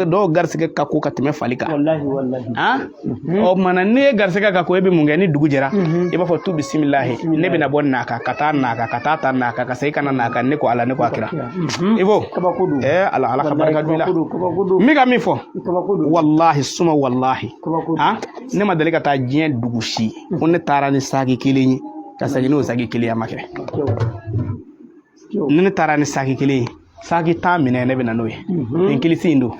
do garsige ka ko ka tɛmɛ fali kan wallahi o mana ne garsige ka ko e bɛ mun kɛ ni dugu jɛra i b'a fɔ tu bisimilahi ne bɛna bɔ naka ka taa naka ka taa ta naka ka segin kana naka ne ko ala ne ko akira ibo ala ka barika dun la mi ka min fɔ wallahi suma wallahi ne ma deli ka taa diɲɛ dugu si ko ne taara ni sagi kelen ye ka segin n'o sagi kelen ya ma kɛ ne taara ni sagi kelen ye sagi ta minɛ ne bɛna n'o ye nin kilisi in do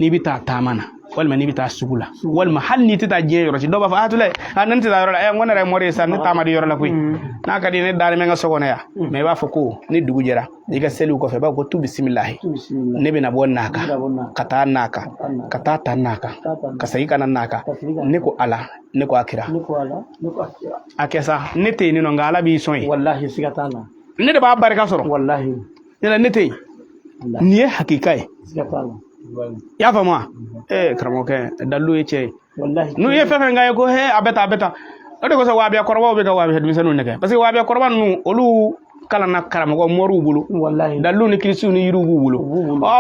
n'i bɛ taa taama na walima n'i bɛ taa sugu la walima hali n'i tɛ taa diɲɛ yɔrɔ si dɔw b'a fɔ tule ne tɛ taa yɔrɔ la n ko ne yɛrɛ mɔri ye sa ne taama di yɔrɔ la koyi n'a ka di ne dalen bɛ n ka so kɔnɔ yan mais i b'a fɔ ko ni dugu jɛra i ka seliw kɔfɛ i b'a fɔ ko tu bisimilahi ne bɛna bɔ naka ka taa naka ka taa ta naka ka segin kana naka ne ko ala ne ko akira a kɛ sa ne tɛ yen nɔ nka ala b'i sɔn yen ne de b'a barika sɔrɔ wallahi ne tɛ yen nin ye hakika ye i y'a faamu wa karamɔgɔkɛ dalu ye cɛ ye n'u ye fɛn fɛn k'a ye ko a bɛ tan o de kosɔn wabiya kɔrɔbaw bɛ ka wabiya denmisɛnninw nɛgɛ parce que wabiya kɔrɔba ninnu olu kalanna karamɔgɔ mɔriw bolo dalu ni kilisiw ni yiriw b'u bolo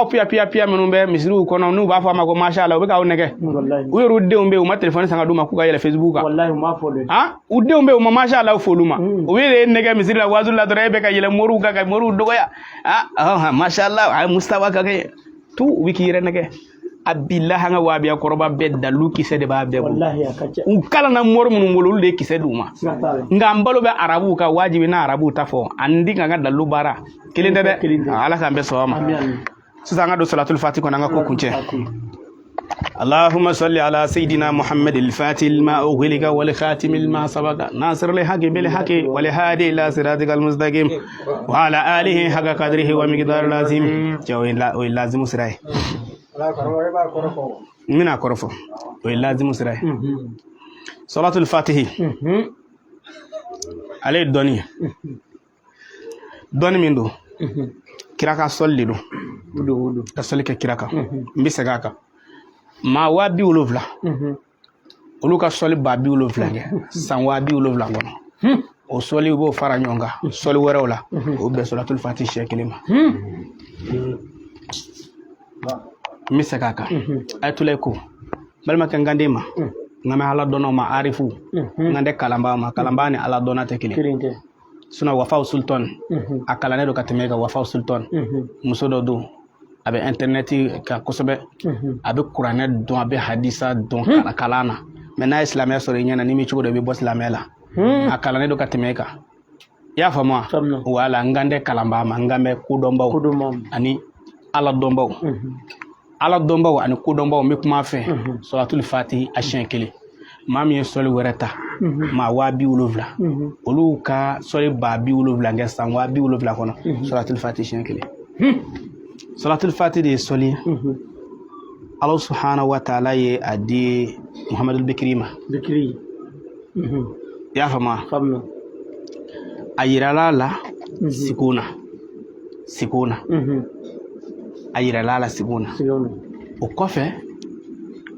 piya minnu bɛ misiriw kɔnɔ n'u b'a fɔ a ma ko masha Allah u bɛ k'aw nɛgɛ u yɛrɛ denw bɛ yen u ma telefɔni san ka d'u ma k'u ka yɛlɛ Facebook kan u denw bɛ yen u ma masha Allah fɔ olu ma u yɛrɛ nɛgɛ misiri la wazu la dɔrɔn e bɛ ka yɛlɛ mɔriw kan ka mɔriw dɔgɔya masha Allah a ye Mustafa ka kɛ tu u bɛ k'i yɛrɛ nɛgɛ a billahi an ka wabiya kɔrɔba bɛɛ dalu kisɛ de b'a bɛɛ bolo u kalanna mɔri minnu bolo olu de ye kisɛ d'u ma nka an balo bɛ arabuw ka wajibi na arabuw ta fɔ ani di ka ka dalu baara kelen tɛ dɛ ala k'an bɛɛ sɔn ma sisan an ka don salatul fati kɔnɔ an ka ko kuncɛ اللهم صل على سيدنا محمد الفاتح لما أغلق والخاتم لما سبق ناصر الحق بالحق والهادي إلى صراطك المستقيم وعلى آله حق قدره ومقدار لازم لازم سراي من أكرفه ولازم سراي صلاة الفاتح عليه الدنيا دوني من دو كراكا صلي دو كصلي كراكا بيسكاكا ma waa bi wolofila olu ka sɔli ba bi wolofila kɛ san waa bi wolofila kɔnɔ o sɔli u b'o fara ɲɔgɔn kan sɔli wɛrɛw la o bɛɛ sɔlatul fati siɲɛ kelen ma n bɛ segin a kan ayatollah ko balimakɛ n kanden ma n ka ala dɔnnaw ma arifu n ka tɛ kalanbaa ma kalanbaa ni ala dɔnna tɛ kelen sinon wafaw sultan a kalannen don ka tɛmɛ kan wafaw sultan muso dɔ don a bɛ internet kan kosɛbɛ a bɛ kuranɛ dɔn a bɛ hadisa dɔn kalan na mais n'a ye silamɛya sɔrɔ i ɲɛna ni mi cogo dɔ i bɛ bɔ silamɛya la a kalannen don ka tɛmɛ kan i y'a faamu wa wala n kan tɛ kalanbaa ma n kan bɛ kodɔnbaw ani ala dɔnbaw ani kodɔnbaw n bɛ kuma fɛ suratul fatihi a siɲɛ kelen maa min ye sɔli wɛrɛ ta maa waa bi wolofila olu ka sɔli ba bi wolofila kɛ san waa bi wolofila kɔnɔ suratul fatihi siɲɛ kelen salatul fati de ye sɔli Allah subhanahu wa ta'ala ye a di Muhammadul Bikri ma y'a faamu a yirala la sikuna a yirala la sikuna o kɔfɛ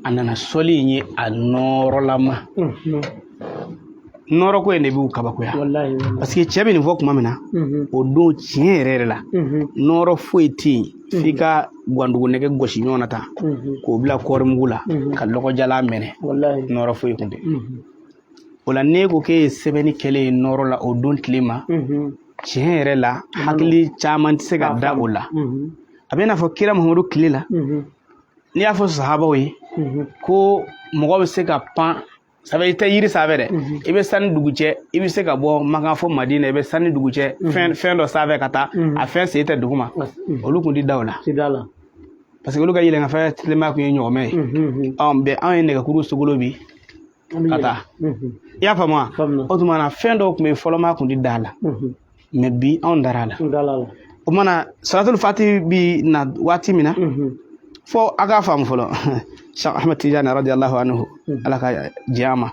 a nana sɔli in ye a nɔrɔlama nɔrɔ ko in de b'u kabakoya parce que cɛ bɛ nin fɔ tuma min na o don tiɲɛ yɛrɛ yɛrɛ la nɔrɔ foyi tɛ yen f'i ka gwandugu nɛgɛ gosi ɲɔgɔn na tan k'o bila kɔɔrimugu la ka lɔgɔjala mɛnɛ nɔrɔ foyi kun tɛ o la ne ko k'e ye sɛbɛnni kɛlen ye nɔrɔ la o don tile ma tiɲɛ yɛrɛ la hakili caman tɛ se ka da o la a bɛ n'a fɔ kira Muhamadu tile la n'i y'a fɔ sahabaw ye ko mɔgɔ bɛ se ka pan sabe i tɛ yiri sanfɛ dɛ i bɛ sani dugu cɛ i bɛ se ka bɔ Makan fɔ Madina i bɛ sani dugu cɛ fɛn dɔ sanfɛ ka taa a fɛn sen tɛ dugu ma olu kun tɛ da o la parce que olu ka yɛlɛnkanfɛn tilema kun ye ɲɔgɔmɛ ye anw ye nɛgɛkuru sogolo bi ka taa i y'a faamu wa o tuma na fɛn dɔw tun bɛ fɔlɔ maa kun tɛ da a la mais bi anw dara a la o mana salatul fati bi na waati min na fo a k'a faamu fɔlɔ Sheikh Ahmed Tidiane radiyallahu anhu ala ka diɲɛ ma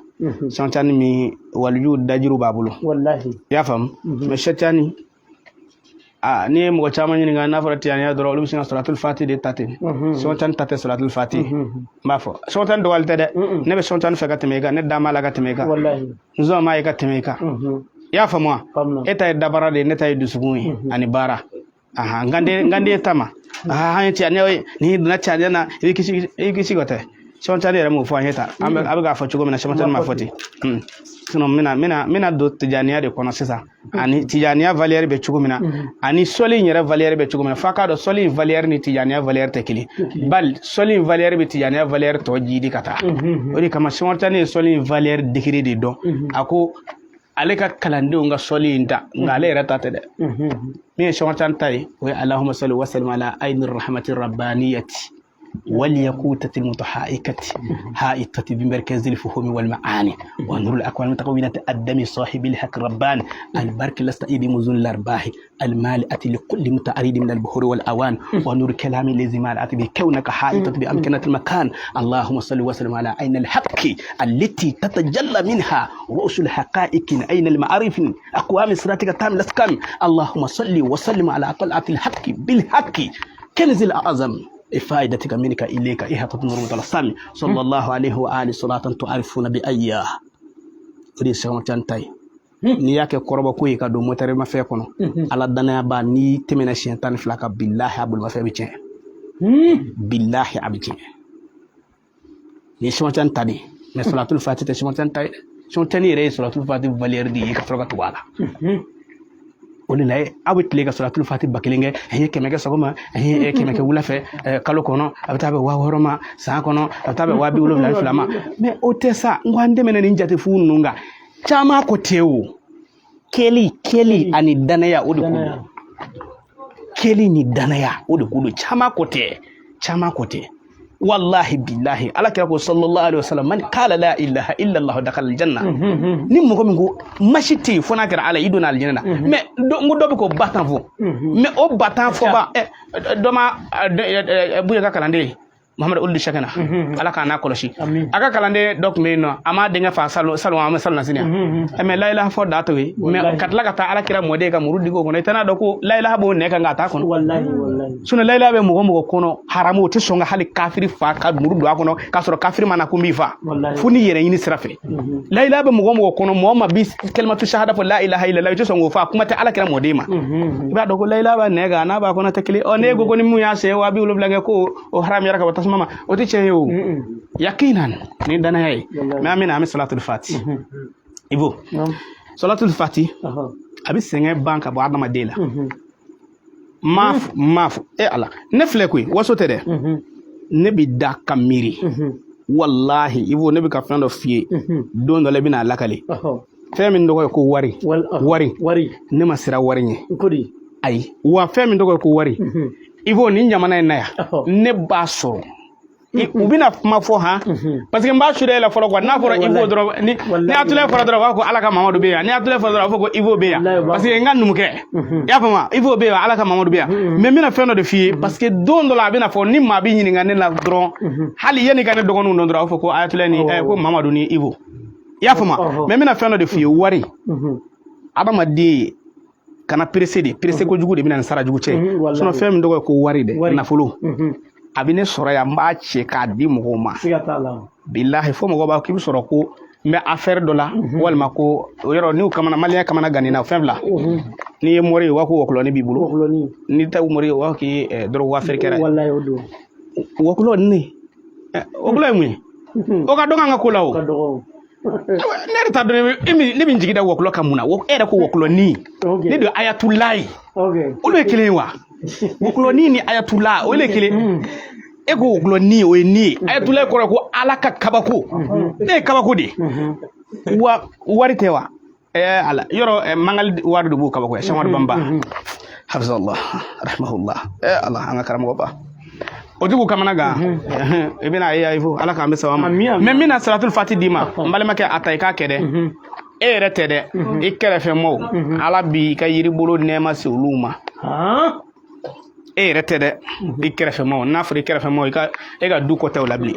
Sheikh Tidiane min waliyu dajiru b'a bolo i y'a faamu mais Sheikh Tidiane ni ye mɔgɔ caman ɲininka n'a fɔra Tidiane dɔrɔn olu bɛ sin ka salatul fati de ta ten Sheikh Tidiane ta tɛ salatul fati n b'a fɔ Sheikh Tidiane dɔgɔyali tɛ dɛ ne bɛ Sheikh Tidiane fɛ ka tɛmɛ i kan ne da m'a la ka tɛmɛ i kan n zɔn m'a ye ka tɛmɛ i kan i y'a faamu wa e ta ye dabara de ye ne ta ye dusukun ye ani baara n kan den ta ma han tijaniya ni duna tijaniya kisi gote shawantani yɛrɛ m'o fɔ an ye tan a bɛ k'a fɔ cogo min na shawantani ma fɔ ten sinon mina don tijaniya de kɔnɔ sisan ani tijaniya valeur bɛ cogo min na ani sɔli in yɛrɛ valeur bɛ cogo min na f'a k'a dɔn sɔli in valeur ni tijaniya valeur tɛ kelen bali sɔli in valeur bɛ tijaniya valeur tɔ jidi ka taa o de kama shawantani ye sɔli in valeur degré de dɔn a ko ale ka kalandenw ka sɔli in ta nka ale yɛrɛ ta tɛ dɛ min ye shawantani ta ye o ye allahumma salli wa sallim ala ayni rahmati rabbaniyati والياقوتة المتحائكة هائطة بمركز الفهوم والمعاني ونور الأكوان المتقوينة الدم صاحب الحق ربان البرك لستئيد مزون الأرباح المالئة لكل متأريد من البحور والأوان ونور كلام الذي مالأت بكونك حائطة بأمكنة المكان اللهم صل وسلم على عين الحق التي تتجلى منها رؤوس الحقائق عين المعارف أقوام صراطك التام الأسكام اللهم صل وسلم على طلعة الحق بالحق كنز الأعظم فائدتك منك إليك إحاطة نور متلسامي صلى الله عليه وآله صلاة تعرفون بأيها ودي سيغم تانتاي ni yake koroba ko ka do motere ma fe kono ala dana ba ni temena shentan flaka billahi abul ma fe bi cen billahi abicin ni shoma tantadi mais salatul fatih shoma tantay shoma tani re salatul fatih valeur di ka troga to wala oni lay awit lega salatul fatih bakilenge he kemeke sogoma he kemeke wula fe kalo kono abtabe wa horoma sa kono abtabe wa bi wulo la flama mais o tesa ngwande mena ni njate fu nunga chama ko tewo keli ani danaya odi kudu keli ni danaya odi kudu chama kote wallahi billahi ala kira ko sallallahu alaihi wasallam man qala la ilaha illa allah dakhala aljanna ni mo ko mingo mashiti fona kira ala iduna aljanna mais ngo ko batan fo mais o batan fo ba doma buya ka kalande Muhammad Ould Shakana ala kana koloshi aka kalande dok me no ama de nga fa salo ama salo nasinya mais la ilaha fo dato wi mais katla kata ala kira mode ka murudi go no tana do ko la ilaha bo ne ka ngata kono wallahi suna la ilaha be mo kono haramu te songa hali kafiri fa ka murudu akono ka soro kafiri mana ko mi fa funi yere yini sirafe la ilaha be mo kono mo ma bis kalimatu shahada fo la ilaha illa allah te songo fa kuma te ala kira mode ma ba do ko la ilaha ba ne ga na ba kono tekli o ne go ni mu ya se wa bi ulo blange ko o haram yara ka mama oti cheyo yakinan ni dana hay mais amina ami salatul fati ibo salatul fati abi senge banka bo adama dela maf ala ne flekui waso tede ne bi da kamiri wallahi ibo ne bi ka fando fie don do le bina lakale femin do ko wari ne masira wari nye kodi ay wa femin do ko wari ibo ni nyamana na ya ne baso ubina ma fo ha parce que mba shure la folo ko na foro ivo dro ni atule foro dro ko alaka mamadou be ya ni atule foro dro ko ivo be ya parce que ngandum ke ya fama ivo be ya alaka mamadou be ya mais mina feno de fie parce que don do la bina fo ni ma bi nyini ngane la dro hali yeni gane dogonu ndo dro ko atule ni ko mamadou ni ivo ya fama mais mina feno de fie wari adama de kana presse ko jugu de mina sara jugu che sono fem ndo ko wari de na folo abine soro ya mba che ka di mo ma billahi fo mo ba ki soro ko me affaire do la wal mako yoro ni kamana malien kamana ganina febla ni mori wa ko woklo ni bibulo ni taw mori wa ki dro wa faire kera wallahi odo woklo ni woklo mu o ka donga ko lawo nere ta do ni bi njigida woklo kamuna wo era ko woklo ni do ayatullah o le kilewa woklo ni ayatullah o le kile ego woklo ni o ni ayatullah ko alaka kabako ne kabako de wa waritewa ala yoro mangal wardu bu kabako ya shamar bamba hafizallah rahimahullah allah anga karamo ba odugo kamana ga ibina ayi fo alaka ambe sawama memina salatul fatih dima mbale make atay ka kede retede ikere fe mo ala bi ka yiri bolo nema se uluma retede ikere fe mo na fri ikere fe mo e ga du ko taw labli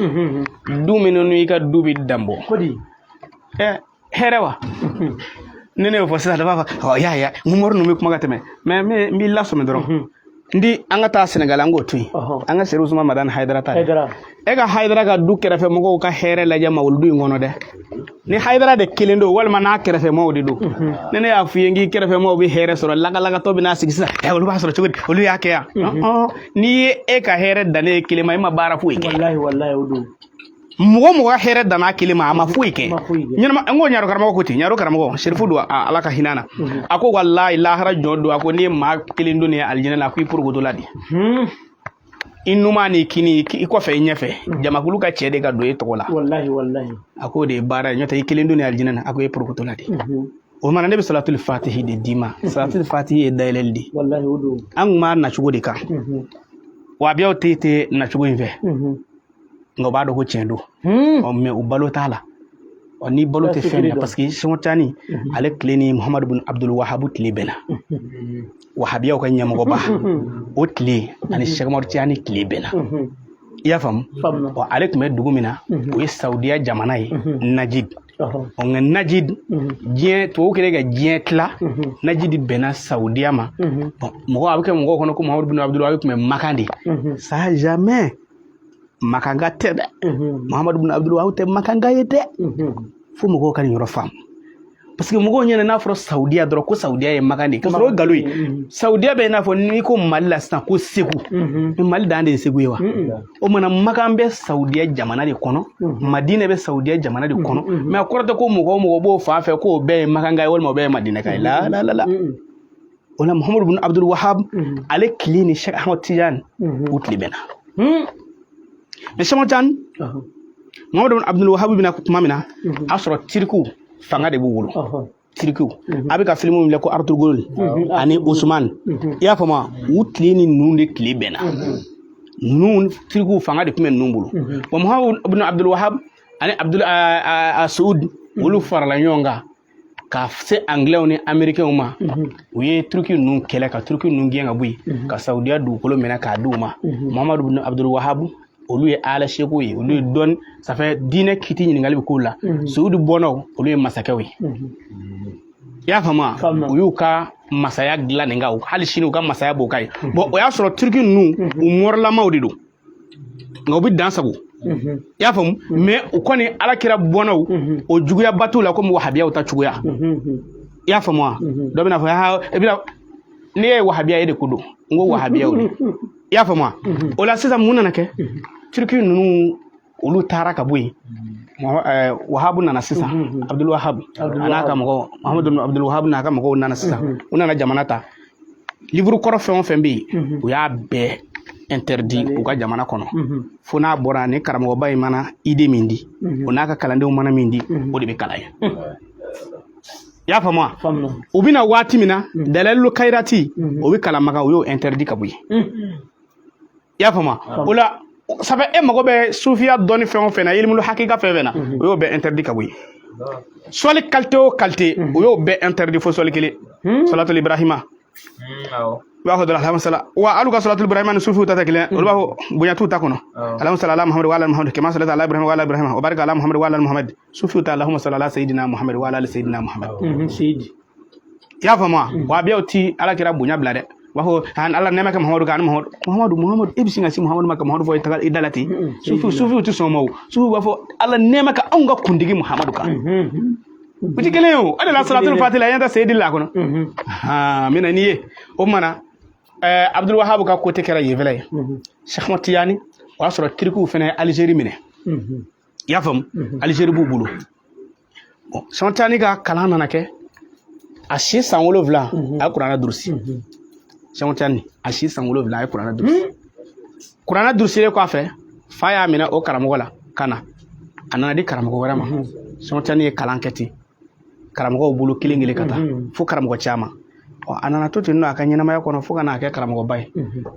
du minonu ika dubi dambo kodi herewa nene fo sa da baba ya ngumor no mi kuma gateme mais mi lasso me doron ndi an ka taa Senegal an k'o to yen an ka Seydou Ousmane Madani Haidara ta e ka Haidara ka du kɛrɛfɛ mɔgɔw ka hɛrɛ lajɛ mawuludu in kɔnɔ dɛ ni Haidara de kelen don walima n'a kɛrɛfɛ mɔgɔw de don ne ne y'a f'i ye n k'i kɛrɛfɛ mɔgɔw bɛ hɛrɛ sɔrɔ lagalakatɔ bɛ n'a sigi sisan olu b'a sɔrɔ cogo di olu y'a kɛ yan n'i ye e ka hɛrɛ dan ne ye kelen ma e ma baara foyi kɛ mɔgɔ mɔgɔ hɛrɛ danna kelen ma a ma foyi kɛ ɲɛnama n ko ɲaro karamɔgɔ ko ten ɲaro karamɔgɔ Serifu don Ala ka hinɛ na a ko walahi lahara jɔn don a ko n'i ye maa kelen don nin ye alijinɛ la a ko i porokoto la de i numan ni kini i kɔfɛ i ɲɛfɛ jamakulu ka cɛ de ka don e tɔgɔ la wallahi a ko de ye baara ye ɲɔtɛ i kelen don nin alijinɛ na a ko i porokoto la de o mana ne bɛ salatul fatihi de d'i ma salatul fatihi ye dayɛlɛli de an kun b'a nacogo de kan wa abiyaw tɛ nacogo in fɛ nka o b'a dɔn ko tiɲɛ don mɛ u balo t'a la ni balo tɛ fɛn na parce que Seku Tani ale tile ni Muhamadu bin Abdul Wahabu tile bɛnna wahabiyaw ka ɲɛmɔgɔba o tile ani Seku Umaru Tijani tile bɛnna i y'a faamu ale tun bɛ dugu min na o ye Saudiya jamana ye Najid nka Najid diɲɛ tubabu kɛlen ka diɲɛ tila Najid bɛnna Saudiya ma mɔgɔ a bɛ kɛ mɔgɔw kɔnɔ ko Muhamadu bin Abdul Wahabu tun bɛ Makan de ça jamais Makanga tɛ dɛ Muhamadu bin Abdul Wahabu tɛ Makanga ye dɛ fo mɔgɔw ka nin yɔrɔ faamu parce que mɔgɔw ɲɛna n'a fɔra Saudiya dɔrɔn ko Saudiya ye Makan de ye k'a sɔrɔ o ye nkalon ye Saudiya bɛ i n'a fɔ n'i ko Mali la sisan ko Segu mais Mali dan de ye Segu ye wa o kumana Makan bɛ Saudiya jamana de kɔnɔ Madina bɛ Saudiya jamana de kɔnɔ mais a kɔrɔ tɛ ko mɔgɔ o mɔgɔ b'o fan fɛ k'o bɛɛ ye Makanga ye walima o bɛɛ ye Madinaka ye la o la Muhamadu bin Abdul Wahab ale tile ni Seku Ahmad Tijani o tile bɛnna mais Seku Tani Muhamadu bin Abdul Wahab bɛna kuma min na a sɔrɔ tirikiw fanga de b'u bolo tirikiw a bɛ ka filimu min filɛ ko Artugol ani Usman i y'a faamu u tile ni ninnu de tile bɛnna ninnu tirikiw fanga de tun bɛ ninnu bolo wa Muhamadu bin Abdul Wahab ani Saoud olu farala ɲɔgɔn kan ka se anglais ni américains ma u ye turki ninnu kɛlɛ ka turki ninnu gɛn ka bɔ yen ka Saudiya dugukolo minɛ k'a d'u ma Muhamadu bin Abdul Wahab olu ye ala seko ye olu ye dɔn ça fait diinɛ kiti ɲininkali bɛ k'u la Saoudi bɔnnaw olu ye masakɛw ye i y'a faamu u y'u ka masaya dilan nin kan hali sini u ka masaya b'o ka ye bon o y'a sɔrɔ turki ninnu u mɔrɔlamaw de don nka u bɛ dan sago i y'a faamu mais u kɔni alakira bɔnnaw o juguyaba t'u la komi wahabiyaw ta cogoya i y'a faamu wa dɔ bɛna fɔ ne ye wahabiya ye de ko don n ko wahabiyaw de i y'a faamu o la sisan mun nana kɛ turki ninnu olu taara ka bɔ yen Wahabu nana sisan Abdul Wahab n'a ka mɔgɔw Muhamadu bin Abdul Wahab n'a ka mɔgɔw nana sisan u nana jamana ta livre kɔrɔ fɛn o fɛn bɛ yen u y'a bɛɛ interdit u ka jamana kɔnɔ fo n'a bɔra ni karamɔgɔba in mana idée min di o n'a ka kalandenw mana min di o de bɛ kalan ye i y'a faamu u bɛna waati min na Dalailul Khairati o bɛ kalan maka o y'o interdit ka bɔ yen i y'a faamu o la ça fait e mago bɛ sufiya dɔnni fɛn o fɛn na ilimul hakika fɛn o fɛn na o y'o bɛɛ interdit ka bɔ yen sɔli qualité o qualité o y'o bɛɛ interdit fo sɔli kelen salatul ibrahima i b'a fɔ dɔrɔn alhamdulillah wa alu ka salatul ibrahima ni sufiw ta tɛ kelen olu b'a fɔ bonya t'u ta kɔnɔ alhamdulillah ala muhammad wa ala muhammad kama salata ala ibrahima wa ala ibrahima wa barika ala muhammad wa ala muhammad sufiw ta allahumma salli ala sayidina muhammad wa ala ali sayidina muhammad i y'a faamu wa abiyaw ti ala kira bonya bila dɛ b'a fɔ ala nɛma kɛ Muhamadu kan Muhamadu e bɛ sin ka se Muhamadu ma ka Muhamadu fɔ i da la ten sufiw tɛ sɔn o ma o sufiw b'a fɔ ala nɛma ka anw ka kundigi Muhamadu kan u tɛ kelen ye o de la salatul fatila yan ta seyidi la kɔnɔ n bɛna n'i ye o kumana Abdul Wahab ka côté kɛra yen fɛnɛ ye Seku Ahmad Tijani o y'a sɔrɔ tirikiw fɛnɛ ye Algérie minɛ i y'a faamu Algérie b'u bolo Seku Ahmad Tijani ka kalan nana kɛ a si san 7 a ye kuranɛ durusi Seku Tijani a si san 7 a ye kuranɛ durusi kuranɛ durusilen kɔfɛ fa y'a minɛ o karamɔgɔ la ka na a nana di karamɔgɔ wɛrɛ ma Seku Tijani ye kalan kɛ ten karamɔgɔw bolo kelen kelen ka taa fo karamɔgɔ caman a nana to ten nɔ a ka ɲɛnamaya kɔnɔ fo ka n'a kɛ karamɔgɔba ye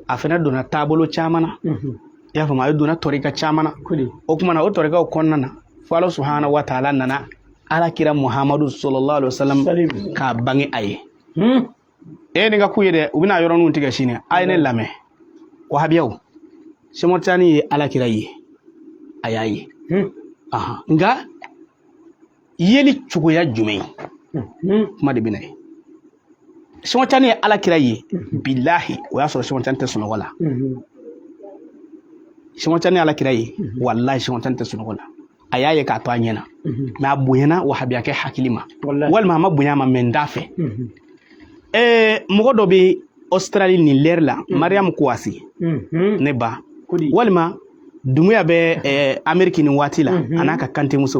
a fɛnɛ donna taabolo caman na i y'a faamu a ye donna tɔrika caman na o kumana o tɔrikaw kɔnɔna na fo Ala subahana wa taala nana alakira Muhamadu sallallahu alaihi wasallam k'a bange a ye nin ka ku ye dɛ u bɛna yɔrɔninw tigɛ sini a ye ne lamɛn wahabiyaw Seku Tijani ye alakira ye a y'a ye nka yeli cogoya jumɛn kuma de bɛna ye Shawantani ala kira ye billahi o y'a sɔrɔ Shawantani tɛ sunɔgɔ la Shawantani ala kira ye wallahi Shawantani tɛ sunɔgɔ la a y'a ye k'a to a ɲɛna mais a bonyana wahabiya kɛ hakili ma walima a ma bonya ma mais n t'a fɛ mɔgɔ dɔ bɛ Australie ni lɛri la Mariam Kouassi ne ba walima Dumuya bɛ Amérique nin waati la a n'a ka kantemuso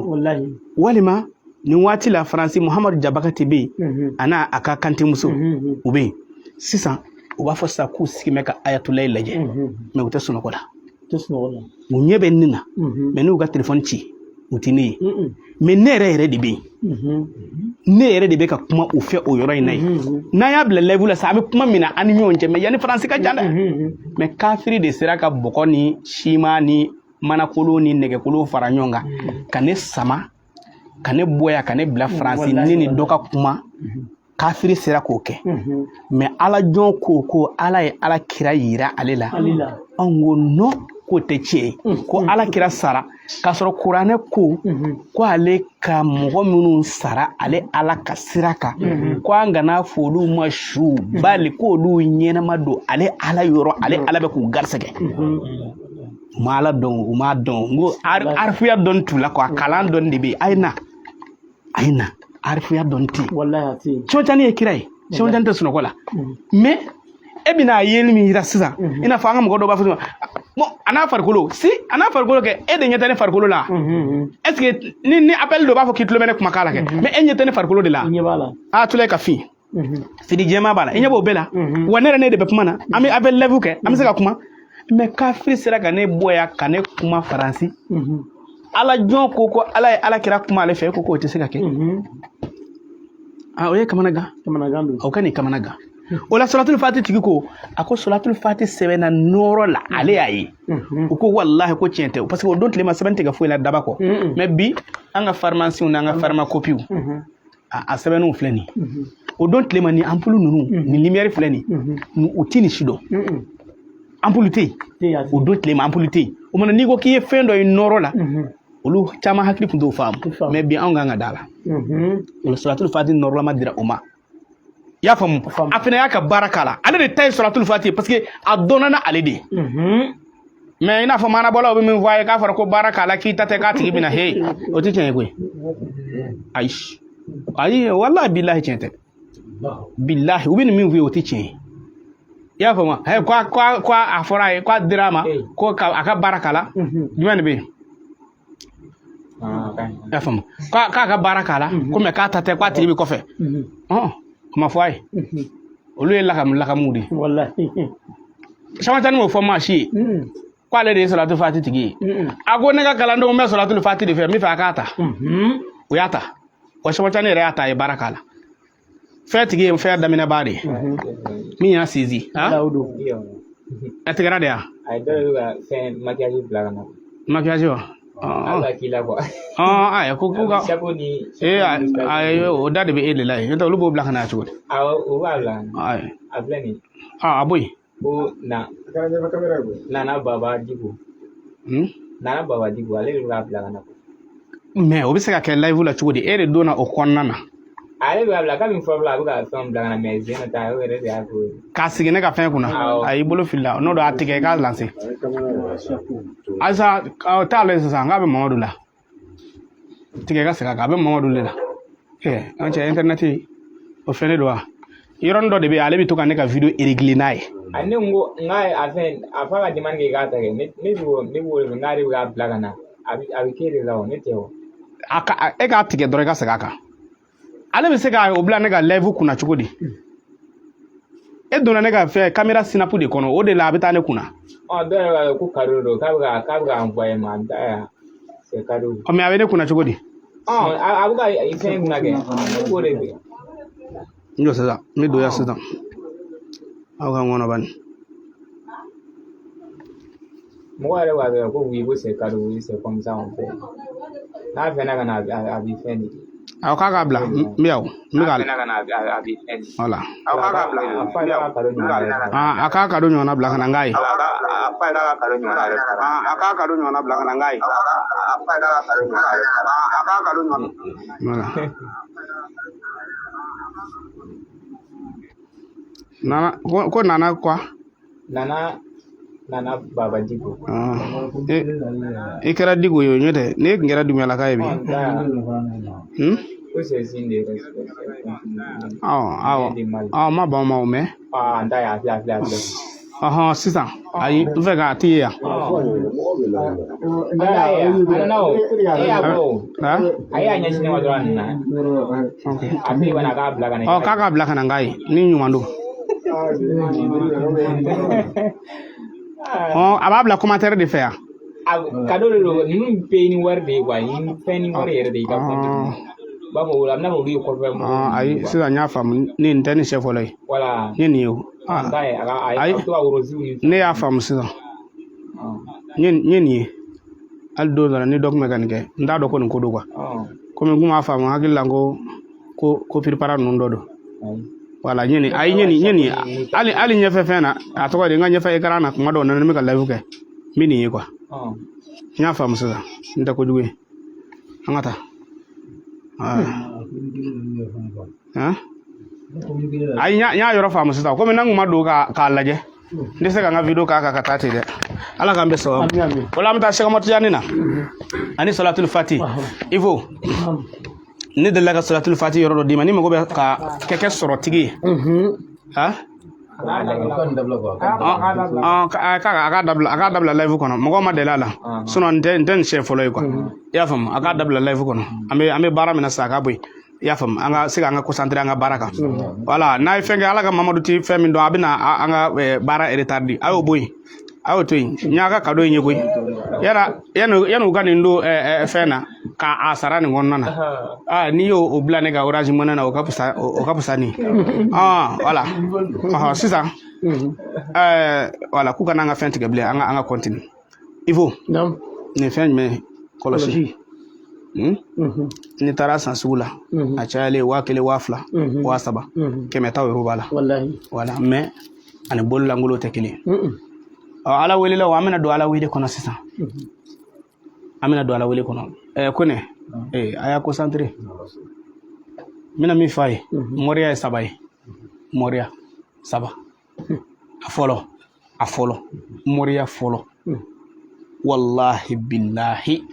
walima nin waati la Faransi Muhamadu Jabakati bɛ yen a n'a a ka kantemuso u bɛ yen sisan u b'a fɔ sisan k'u sigi bɛ ka Ayatolayi lajɛ mais u tɛ sunɔgɔ la u ɲɛ bɛ nin na mais n'u ka téléphone ci u tɛ ne ye mais ne yɛrɛ de bɛ yen ne yɛrɛ de bɛ ka kuma u fɛ o yɔrɔ in na yen n'an y'a bila live la sa a bɛ kuma min na an ni ɲɔgɔn cɛ mais yanni Faransi ka jan dɛ mais kafiri de sera ka bɔgɔ ni siman ni manakolo ni nɛgɛkolo fara ɲɔgɔn kan ka ne sama ka ne bɔ yan ka ne bila Faransi ne ni dɔ ka kuma kafiri sera k'o kɛ mais ala jɔn ko ala ye ala kira yira ale la an ko non k'o tɛ tiɲɛ ye ko ala kira sara k'a sɔrɔ kuranɛ ko ale ka mɔgɔ minnu sara ale ala ka sira kan ko an kana fɔ olu ma su bali k'olu ɲɛnama don ale ala yɔrɔ ale ala bɛ k'u garisɛgɛ u ma ala dɔn u m'a dɔn n ko arifuya dɔn t'u la quoi kalan dɔn de bɛ yen a ye na arifuya dɔn tɛ yen Shawantani ye kira ye Shawantani tɛ sunɔgɔ la mais e bɛna yeli min yira sisan i n'a fɔ an ka mɔgɔ dɔw b'a fɔ bon a n'a farikolo kɛ e de ɲɛ tɛ ne farikolo la est ce que ni appel dɔ b'a fɔ k'i tulo bɛ ne kumakan la kɛ mais e ɲɛ tɛ ne farikolo de la a tula ka fin fini jɛma b'a la i ɲɛ b'o bɛɛ la wa ne yɛrɛ ne de bɛ kuma na an bɛ appel live kɛ an bɛ se ka kuma mais kafiri sera ka ne bɔ yan ka ne kuma Faransi ala jɔn ko ala ye ala kira kuma ale fɛ ko k'o tɛ se ka kɛ o ye kamanagan don o ka nin kamanagan o la Salatul Fati tigi ko a ko Salatul Fati sɛbɛnna nɔrɔ la ale y'a ye u ko wallahi ko tiɲɛ tɛ parce que o don tile ma sɛbɛn tɛ ka foyi la daba kɔ mais bi an ka pharmaciens n'an ka pharmacopies a sɛbɛnniw filɛ nin o don tile ma ni ampoule ninnu ni lumière filɛ nin u tɛ nin si dɔn ampoule tɛ yen o don tile ma ampoule tɛ yen o mana n'i ko k'i ye fɛn dɔ ye nɔrɔ la olu caman hakili tun t'o faamu mais bi anw kan ka da la o la Salatul Fati nɔrɔlama dira o ma i y'a faamu a fana y'a ka baara k'a la ale de ta ye Salatul Fati parce que a dɔnna ale de mais i n'a fɔ maanabɔlaw bɛ min fɔ a ye k'a fɔra ko baara k'a la k'i ta tɛ k'a tigi bɛna he o tɛ tiɲɛ ye koyi ayi wallahi billahi tiɲɛ tɛ billahi u bɛ nin min fɔ ye o tɛ tiɲɛ ye i y'a faamu ko a fɔra a ye ko a dira a ma ko a ka baara k'a la jumɛn de bɛ yen i y'a faamu k'a ka baara k'a la ko mais k'a ta tɛ k'a tigi bɛ kɔfɛ o ma fɔ a ye olu ye lakamu de ye Shawantani m'o fɔ maa si ye ko ale de ye Salatul Fati tigi ye a ko ne ka kalandenw bɛ Salatul Fati de fɛ n bɛ fɛ a k'a ta o y'a ta wa Shawantani yɛrɛ y'a ta a ye baara k'a la fɛn tigi ye fɛn daminɛbaa de ye min y'a sezi a tigɛra de yan maquillage wa aya ko ka o da de bɛ e de la yen olu b'o bila ka na cogo di a bɔ yen Nana Baba Diko ale de b'a bila ka na mais o bɛ se ka kɛ live la cogo di e de donna o kɔnɔna na ale b'a bila kabini fɔlɔ a bɛ ka fɛn bila ka na mais zɛn ta o yɛrɛ de y'a to k'a sigi ne ka fɛn kunna a y'i bolo fili la n'o don a tigɛ k'a lance ayisa t'ale sisan k'a bɛ Mamadu la tigɛ ka segin a kan a bɛ Mamadu de la an cɛ internet o fɛn de don wa yɔrɔnin dɔ de bɛ yen ale bɛ to ka ne ka video régler n'a ye ne ko n k'a a fɛn a fa ka demande kɛ k'a ta kɛ ne b'o n k'ale bɛ k'a bila ka na a bɛ k'e de la o ne tɛ o e k'a tigɛ dɔrɔn i ka segin a kan ale bɛ se ka o bila ne ka live kunna cogo di e donna ne ka fɛn caméra snap de kɔnɔ o de la a bɛ taa ne kunna dɔw yɛrɛ b'a fɔ ko cadeau don k'a bɛ ka envoyer ma n ta yan c'est cadeau mais a bɛ ne kunna cogo di a bɛ ka fɛn kunna kɛ ne b'o de fɛ n jɔ sisan n bɛ don yan sisan aw ka ŋɔnɔ bani mɔgɔ yɛrɛ b'a fɛ ko oui ko c'est cadeau oui c'est comme ça on fait n'a fɛnna ka na a bɛ fɛn de aw k'a k'a bila n bɛ yan n bɛ k'a voilà a k'a cadeau ɲɔgɔnna bila ka na n k'a ye voilà Nana ko nana kwa nana baba digo e kɛra digo yo nyote ne ngera dumela kay bi ko se sinde ma ba ma o me nda ya sisan ayi n fɛ k'a t'i ye yan k'a k'a bila ka na n'a ye ni ɲuman don a b'a bila commentaire de fɛ yan cadeau de don ninnu bɛɛ ni wari de ye quoi ni fɛn ni wari yɛrɛ de i ka compte b'a fɔ wala n'a olu ye kɔfɛ ayi sisan n y'a faamu ni nin tɛ ni chef fɔlɔ ye voilà ni nin ye o ne y'a faamu sisan n ye nin ye hali don dɔ la ni dɔ tun bɛ ka nin kɛ n t'a dɔn ko nin ko don quoi komi n kun b'a faamu hakili la ko piripara ninnu dɔ don voilà n ye nin hali ɲɛfɛ fɛn na a tɔgɔ de n ka ɲɛfɛ écran na kuma dɔw na ne bɛ ka live kɛ n bɛ nin ye quoi n y'a faamu sisan n tɛ kojugu ye an ka taa ayi n y'a yɔrɔ faamu sisan komi n'an kun ma don k'a lajɛ n tɛ se ka n ka video k'a kan ka taa ten dɛ ala k'an bɛ sababu o la an bɛ taa Cheikh Omar Tijani na ani salatul fati il faut ne delila ka salatul fati yɔrɔ dɔ d'i ma ni mago bɛ ka kɛ sɔrɔ tigi ye a k'a dabila live kɔnɔ mɔgɔ ma deli a la sinon n tɛ nin siɲɛ fɔlɔ ye quoi i y'a faamu a k'a dabila live kɔnɔ an bɛ baara min na sisan a k'a bɔ yen i y'a faamu an ka se k'an ka concentré an ka baara kan voilà n'a ye fɛn kɛ ala ka Mamadu ti fɛn min dɔn a bɛ na an ka baara retard a y'o bɔ yen a y'o to yen n y'a ka cadeau in ye koyi yan'u ka nin don fɛn na k'a sara nin kɔnɔna na n'i y'o bila ne ka Orange Money na o ka fisa ni voilà sisan voilà k'u kana an ka fɛn tigɛ bilen an ka continue il faut nin fɛn jumɛn kɔlɔsi ni taara san sugu la a cayalen 1000 2000 3000 100 taw yɛrɛ b'a la voilà mais ani bololankolon tɛ kelen ala welela wa an bɛna don ala wele kɔnɔ sisan an bɛna don ala wele kɔnɔ ko ne a y'a concentré n bɛna min fɔ a ye mɔriya ye 3 ye mɔriya 3 a fɔlɔ mɔriya fɔlɔ wallahi billahi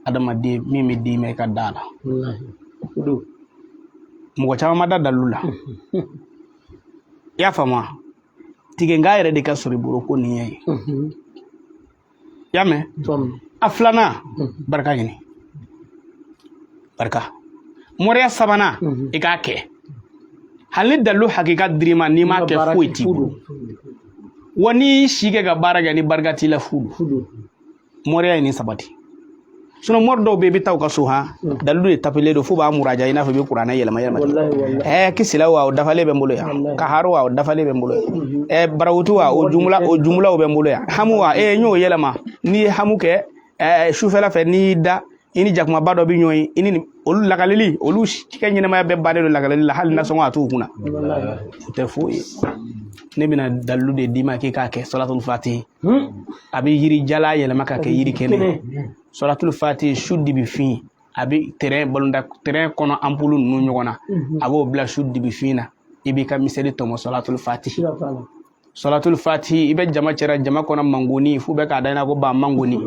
adamaden min bɛ d'i ma i ka da la mɔgɔ caman ma da dalilu la i y'a faamu tigɛnga yɛrɛ de ka sɔrɔ i bolo ko nin ye i y'a mɛn a filanan barika ɲini barika mɔriya 3nan i k'a kɛ hali ni dalilu hakika dir'i ma n'i m'a kɛ foyi t'i bolo wa n'i y'i si kɛ ka baara kɛ ni barika t'i la fu don mɔriya ye nin sabati sinon mɔri dɔw bɛ yen i bɛ taa u ka so dalilu de tapelen don fo b'a muraja i n'a fɔ i bɛ kuranɛ yɛlɛma kisila wa o dafalen bɛ n bolo yan kaharu wa o dafalen bɛ n bolo yan barawutu wa o jumlaw bɛ n bolo yan hamu wa n y'o yɛlɛma n'i ye hamu kɛ sufɛla fɛ n'i y'i da i ni jakumaba dɔ bɛ ɲɔgɔn ye i ni olu lakaleli olu ka ɲɛnamaya bɛɛ bannen don lakaleli la hali nasɔngɔ a t'u kunna o tɛ foyi ye ne bɛna dalilu de d'i ma k'i k'a kɛ salatul fatihi a bɛ yiri jala yɛlɛma ka kɛ yiri kɛnɛ salatul fatihi su dibi fin a bɛ terrain kɔnɔ ampoule ninnu ɲɔgɔn na a b'o bila su dibi fin na i b'i ka miseli tɔmɔ salatul fatihi salatul fatihi i bɛ jama cɛra jama kɔnɔ mangoni f'u bɛ k'a da i na ko ba mangoni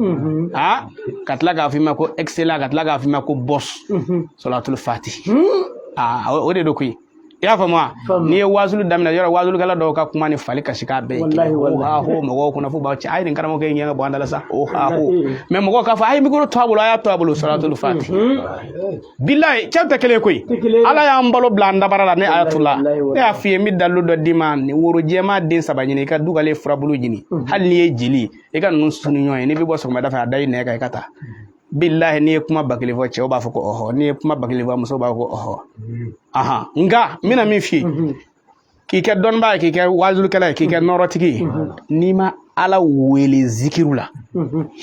ka tila k'a f'i ma ko excellent ka tila k'a f'i ma ko boss salatul fatihi o de do koyi i y'a faamu wa n'i ye waazulu daminɛ yɔrɔ waazulikɛla dɔw ka kuma ni fali kasi k'a bɛɛ ye mɔgɔw kunna f'u b'a cɛ a ye nin karamɔgɔkɛ in gɛn ka bɔ an da la sa mais mɔgɔw k'a fɔ a ye micro to a bolo a y'a to a bolo salatul fatihi bilahi cɛw tɛ kelen koyi ala y'an balo bila an dabara la ne ayatullah ne y'a f'i ye n bɛ dalilu dɔ d'i ma woro jɛma den 3 ɲini i ka dugalen furabulu ɲini hali n'i ye jeli i ka ninnu suni ɲɔgɔn ye n'i bɛ bɔ sɔgɔmada fɛ a da i nɛgɛ kan i ka taa billahi n'i ye kuma bakelen fɔ cɛw b'a fɔ ko ɔhɔ n'i ye kuma bakelen fɔ musow b'a fɔ ko ɔhɔ nka n bɛna min f'i ye k'i kɛ dɔnnibaa ye k'i kɛ waazulikɛla ye k'i kɛ nɔrɔtigi ye n'i ma ala wele zikiru la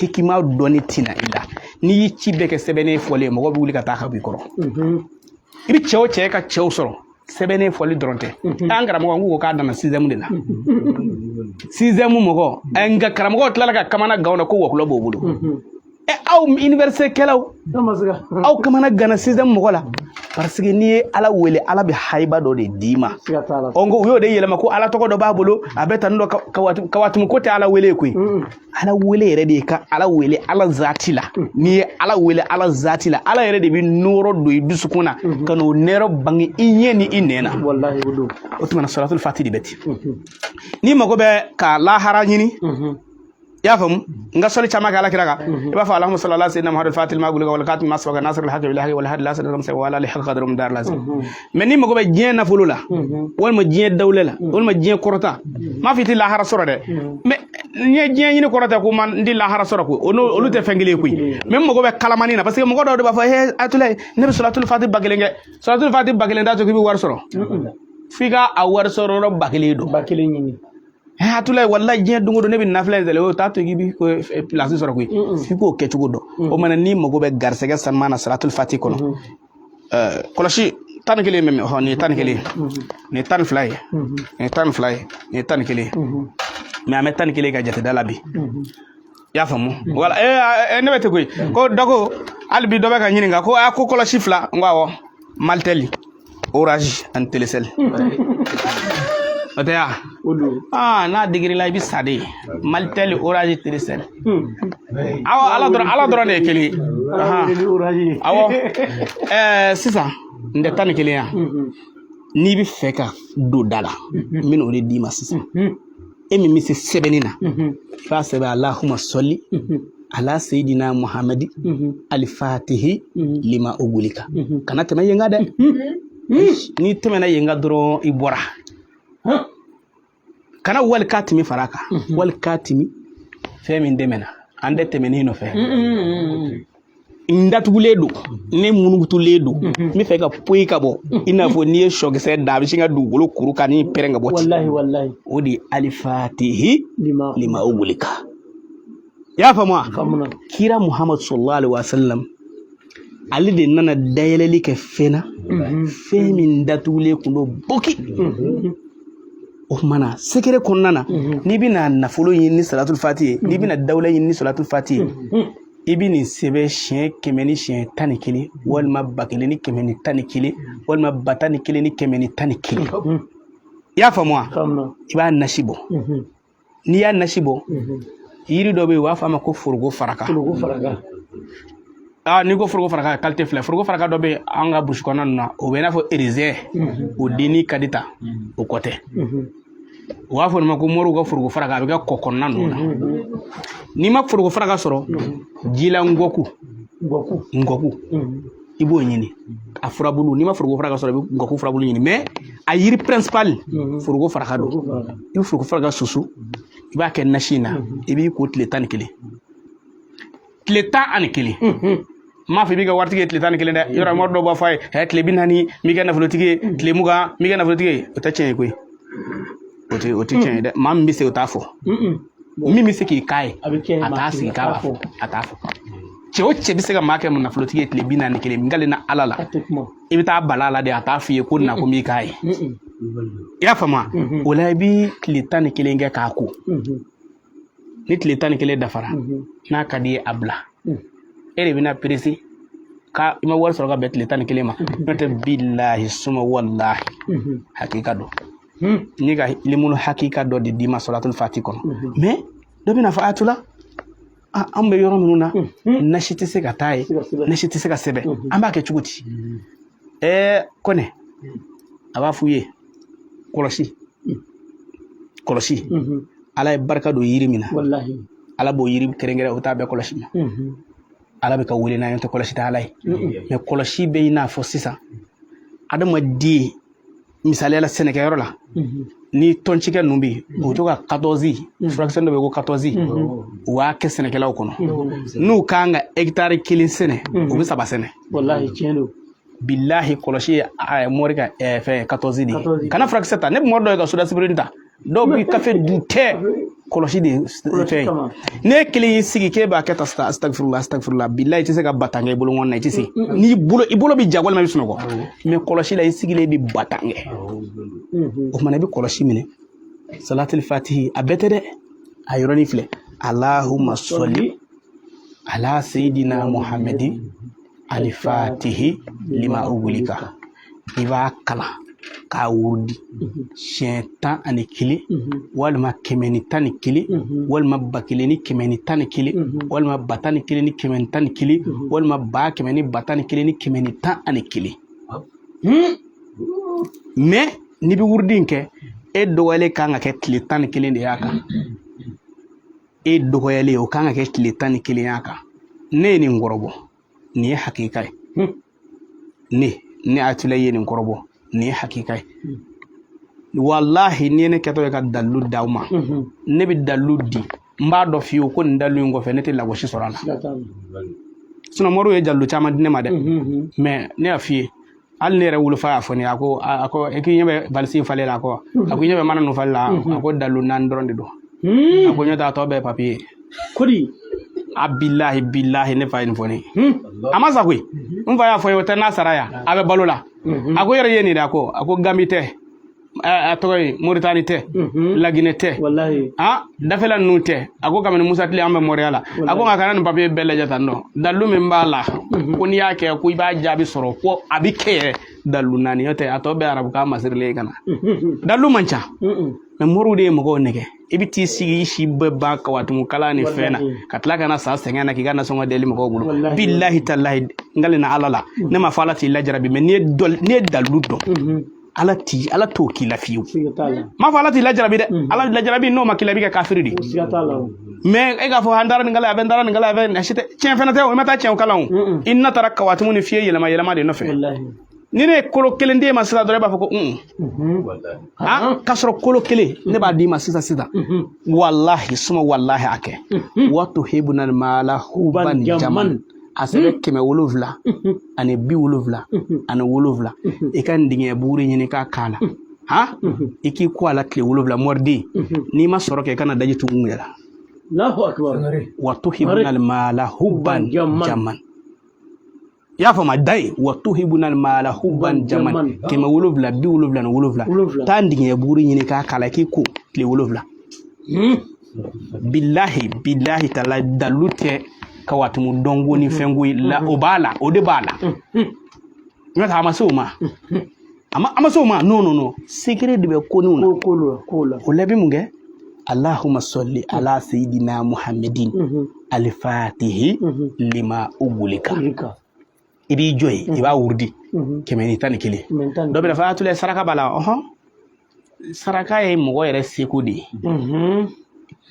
hikima dɔnni tina i la n'i y'i ci bɛɛ kɛ sɛbɛnnen fɔlen mɔgɔ bɛ wuli ka taa ka b'i kɔrɔ i bɛ cɛ o cɛ ka cɛw sɔrɔ sɛbɛnnen fɔli dɔrɔn tɛ an karamɔgɔ n ko k'a dana 6e de la 6e mɔgɔ nka karamɔgɔw tilala ka kamana gaw na ko wɔkulɔ b'o bolo aw aw université kɛlaw aw kamana gana système mɔgɔ la parce que n'i ye ala wele ala bɛ haiba dɔ de d'i ma o y'o de yɛlɛma ko ala tɔgɔ dɔ b'a bolo a bɛ tan dɔ kawatumu ko tɛ ala wele koyi ala wele yɛrɛ de ka ala wele ala zati la n'i ye ala wele ala zati la ala yɛrɛ de bɛ nɔrɔ don i dusukun na ka n'o nɛrɛ bange i ɲɛ ni i nɛn na o tuma na salatul fati de bɛ ten n'i mago bɛ ka lahara ɲini y'a faamu n ka sɔli caman kɛ ala kira kan i b'a fɔ allahumma salli ala sayyidina muhammadil fatil ma gulika wal khatim ma sabaka nasr al haqq bil haqq wal hadi la sallallahu alaihi wa ala alihi qadrum dar lazim mais ni mago bɛ diɲɛ nafolo la walima diɲɛ dawle la walima diɲɛ kɔrɔta ma fiti lahara sɔrɔ dɛ mais ni ye diɲɛ ɲini kɔrɔta ko man di lahara sɔrɔ ko olu tɛ fɛn kelen koyi mais mago bɛ kalamani na parce que mɔgɔ dɔw de b'a fɔ he atulay ne bɛ salatul fati ba kelen kɛ salatul fati ba kelen t'a to k'i bɛ wari sɔrɔ f'i ka a wari sɔrɔ yɔrɔ ba kelen don ba kelen ɲini hatulay wallahi diɲɛ dongo don ne bɛ nafila in sɛlɛ o t'a to k'i bi place sɔrɔ koyi f'i k'o kɛ cogo dɔn o mana ni mago bɛ garisɛgɛ sanuma na salatul fati kɔnɔ kɔlɔsi tan ni kelen mɛ nin ye tan ni kelen nin ye tan ni fila ye nin ye tan ni fila ye nin ye tan ni kelen mais an bɛ tan ni kelen ka jateda la bi i y'a faamu wala ne bɛ te koyi ko dɔ ko hali bi dɔ bɛ ka ɲininka ko ko kɔlɔsi fila n ko awɔ maltel orange ani telecel o tɛ yan n'a digirila i bɛ sa de maltel orange telecel awɔ ala dɔrɔn de ye kelen ye awɔ sisan n tɛ tan ni kelen yan n'i bɛ fɛ ka don da la n bɛna o de d'i ma sisan e min bɛ se sɛbɛnni na i b'a sɛbɛn allahumma salli ala sayidina muhammadi alifatihi lima ugulika kana tɛmɛ yen kan dɛ n'i tɛmɛna yen kan dɔrɔn i bɔra kana wali k'a timi fara kan wali k'a timi fɛn min dɛmɛna an tɛ tɛmɛnin nɔfɛ n datugulen don ne munugutulen don n bɛ fɛ ka poyi ka bɔ i n'a fɔ n'i ye sɔkisɛ da a bɛ sin ka dugukolo kuru ka n'i pɛrɛn ka bɔ ten o de ye alifatihi lima ugulika i y'a faamu wa kira muhammadu sallallahu alaihi wa sallam ale de nana dayɛlɛli kɛ fɛn na fɛn min datugulen kun don boki o kumana sekere kɔnɔna na n'i bɛna nafolo ɲini ni salatul fati ye n'i bɛna dawula ɲini ni salatul fati ye i bɛ nin sɛbɛn siɲɛ 100 ni siɲɛ 11 walima 1000 ni 111 walima 10000 ni 111 i y'a faamu wa i b'a nasi bɔ n'i y'a nasi bɔ yiri dɔ bɛ yen u b'a fɔ a ma ko foroko faraka n'i ko foroko faraka qualité filɛ foroko faraka dɔ bɛ an ka burusi kɔnɔna na o bɛ i n'a fɔ raisin o denni ka di ta o kɔ tɛ u b'a fɔ nin ma ko moriw ka foroko faraka a bɛ kɛ kɔ kɔnɔna ninnu na n'i ma foroko faraka sɔrɔ jila ngɔku i b'o ɲini a furabulu n'i ma foroko faraka sɔrɔ i bɛ ngɔku furabulu ɲini mais a yiri principal foroko faraka don i bɛ foroko faraka susu i b'a kɛ nasi in na i b'i ko tile 11 tile 11 m'a fɔ i b'i ka waritigi ye tile 11 dɛ yɔrɔ mɔri dɔw b'a fɔ a ye tile 40 m'i kɛ nafolotigi ye tile 20 m'i kɛ nafolotigi ye o tɛ tiɲɛ ye koyi o tɛ tiɲɛ ye dɛ maa min bɛ se o t'a fɔ min bɛ se k'i k'a ye a t'a sigi k'a b'a fɔ a t'a fɔ cɛ o cɛ bɛ se ka maa kɛ nafolotigi ye tile 41 min kale na ala la i bɛ taa bala la de a t'a f'i ye ko na ko m'i k'a ye i y'a faamu o la i bɛ tile 11 kɛ k'a ko ni tile 11 dafara n'a ka di ye a bila e de bɛna perese ka i ma wari sɔrɔ ka bɛn tile 11 ma n'o tɛ bilahi suma wallahi hakika dɔ n'i ka limunu hakika dɔ de d'i ma salatul fati kɔnɔ mais dɔ bɛna fɔ atula an bɛ yɔrɔ minnu na nasi tɛ se ka taa ye nasi tɛ se ka sɛbɛn an b'a kɛ cogo di kɔnɛ a b'a f'u ye kɔlɔsi ala ye barika don yiri min na ala b'o yiri kɛrɛnkɛrɛn o t'a bɛɛ kɔlɔsi ma ala bɛ ka wele n'a ye tɛ kɔlɔsi tɛ ala ye mais kɔlɔsi bɛ i n'a fɔ sisan adamaden misaliyala sɛnɛkɛyɔrɔ la ni tɔncikɛ ninnu bɛ yen u to ka 14 furakisɛ dɔ bɛ ko 14 u b'a kɛ sɛnɛkɛlaw kɔnɔ n'u kan ka hectare 1 sɛnɛ u bɛ 3 sɛnɛ bilahi kɔlɔsi ye mɔri ka fɛn 14 de ye kana furakisɛ ta ne bɛ mɔri dɔ ye ka soda sibirin ta dɔw bɛ kafe dun tɛ kɔlɔsi de fɛn ne kelen y'i sigi k'e b'a kɛ ta astagfirullah bilahi i tɛ se ka batan kɛ i bolo ŋɔni na i tɛ se n'i bolo bɛ ja walima i bɛ sunɔgɔ mais kɔlɔsi la i sigilen bɛ batan kɛ o kumana i bɛ kɔlɔsi minɛ salatul fatihi a bɛɛ tɛ dɛ a yɔrɔnin filɛ allahumma salli ala sayidina muhammadin alifatihi lima ugulika i b'a kala k'a wurdi siɲɛ 11 walima 111 walima 1011 walima 111 ni 111 walima 111 ni 111 mais ni bi wurdi in kɛ e dɔgɔyalen kan ka kɛ tile 11 de y'a kan e dɔgɔyalen o kan ka kɛ tile 11 y'a kan ne ye nin kɔrɔbɔ nin ye hakika ye ne Atula ye nin kɔrɔbɔ nin ye hakika ye wallahi ni ne kɛtɔ ye ka dalu d'aw ma ne bi dalu di n b'a dɔn fiyewu ko nin dalu in kɔfɛ ne tɛ lagosi sɔrɔ a la sinon Moribo ye dalu caman di ne ma dɛ mais ne y'a f'i ye hali ne yɛrɛ wolofa y'a fɔ ne ye a ko e k'i ɲɛ bɛ valise in falen la a ko i ɲɛ bɛ mana ninnu falen la a ko dalu 4 dɔrɔn de don a ko ɲɛ t'a tɔ bɛɛ papier kodi a billahi ne fa ye nin fɔ ne a ma sa koyi n fa y'a fɔ ye o tɛ n'a sara ya a bɛ balo la a ko yɛrɛ ye nin de a ko Gambi tɛ a tɔgɔ ye Moritani tɛ Laginɛ tɛ dafɛla ninnu tɛ a ko kabini Musa Tile an bɛ Moriya la a ko nka kana nin papier bɛɛ lajɛ tan nɔ dalu min b'a la ko n'i y'a kɛ ko i b'a jaabi sɔrɔ ko a bi kɛ yɛrɛ dalu 4 n'o tɛ a tɔ bɛɛ arabukan masirilen ka na dalu man ca mais Moribo de ye mɔgɔw nɛgɛ i bɛ t'i sigi i si bɛɛ ban kawatumu kala ni fɛn na ka tila ka na sa sɛgɛn na k'i ka nasɔngɔ deli mɔgɔw bolo billahi tallahi ngali na ala la ne ma fɔ ala t'i lajarabi mais n'i ye dalu dɔn ala t'o k'i la fiyewu ma fɔ ala t'i lajarabi dɛ ala lajarabi n'o ma k'i la i bɛ kɛ kafiri de mais e k'a fɔ an taara nin kala a bɛ n taara nin kala a bɛ tiɲɛ fɛnɛ tɛ o i ma taa tiɲɛ kalan o i na taara kawatumu ni fiye yɛlɛma de nɔfɛ ni ne ye kolo kelen d'e ma sisan dɔrɔn e b'a fɔ ko k'a sɔrɔ kolo kelen ne b'a d'i ma sisan wallahi suma wallahi a kɛ wa tuhibuna al-mala hubban jaman a sɛbɛ 700 ani 70 ani 7 i ka dingɛ buuri ɲini k'a k'a la i k'i ko a la tile 7 mɔriden n'i ma sɔrɔ kɛ i kana daji tugun yɛrɛ wa tuhibuna al-mala hubban jaman y'a fɔ ma dayi wa tuhibuna al-mala hubban jaman 700 70 ni 7 taa dingɛ buuri ɲini k'a k'a la i k'i ko tile 7 billahi taala dalu tɛ ka watumu dɔngo ni fɛngo la o b'a la o de b'a la n'o tɛ a ma se o ma non secret de bɛ ko ninnu na o la bɛ mun kɛ Allahumma salli ala sayidina muhammadin alifatihi lima ugulika i b'i jɔ ye i b'a wurdi 111 dɔ bɛ fɔ Atula saraka b'a la saraka ye mɔgɔ yɛrɛ seko de ye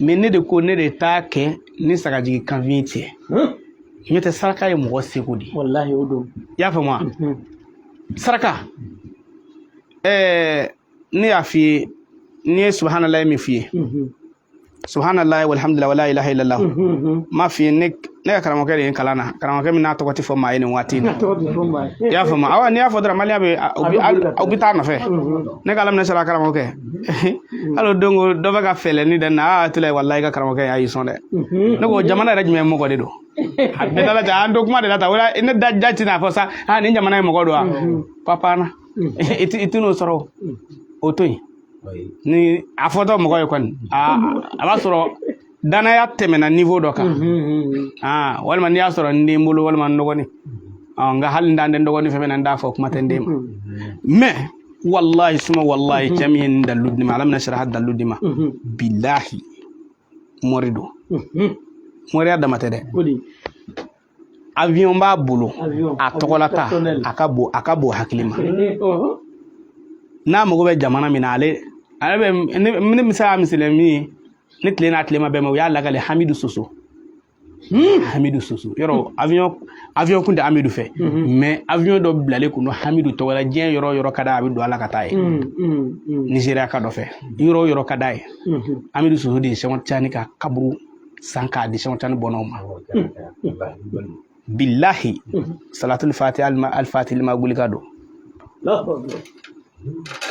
mais ne de ko ne de t'a kɛ ni sagajigi kanfin tɛ n'o tɛ saraka ye mɔgɔ seko de ye wallahi o don i y'a faamu wa saraka ne y'a f'i ye n'i ye subhanallah min f'i ye subhanallah walhamdulillah wala ilaha illallah ma f'i ye ne ka karamɔgɔkɛ de ye kalan na karamɔgɔkɛ min n'a tɔgɔ tɛ fɔ maa ye nin waati in na i y'a faamu awa n'i y'a fɔ dɔrɔn maliyɛn aw bɛ taa nɔfɛ ne ka ala minɛ sara karamɔgɔkɛ hali o don ko dɔ bɛ ka fɛlɛni dɛ na Atula wallahi ka karamɔgɔkɛ y'a y'i sɔn dɛ ne ko jamana yɛrɛ jumɛn mɔgɔ de don a bɛɛ dala ta an to kuma de la ta wala ne da ja tɛna fɔ sa nin jamana ye mɔgɔ don wa papa na i tɛ n'o sɔrɔ o to yen ni a fɔtɔ mɔgɔ ye kɔni a b'a sɔrɔ danaya tɛmɛna niveau dɔ kan walima n'i y'a sɔrɔ n den bolo walima n dɔgɔnin nka hali n t'an den dɔgɔnin fɛn fɛn na n t'a fɔ kuma tɛ n den ma mais wallahi suma wallahi cɛ min ye nin dalu di ma ala mina sira dalu di ma billahi mori don moriya dama tɛ dɛ avion b'a bolo a tɔgɔlata a ka bon hakili ma n'a mago bɛ jamana min na ale bɛ ne bɛ se ka misali min ye ne tile n'a tilema bɛɛ ma o y'a lagali Hamidu Soso yɔrɔ avion kun tɛ Hamidu fɛ mais avion dɔ bilalen kun don Hamidu tɔgɔ la diɲɛ yɔrɔ yɔrɔ ka d'a a bɛ don ala ka taa ye Nigéria ka dɔ fɛ yɔrɔ yɔrɔ ka d'a ye Hamidu Soso de ye Seku Tijani ka kaburu san k'a di Seku Tijani bɔnnaw ma billahi salatul fatiha al-fatiha lima gulika don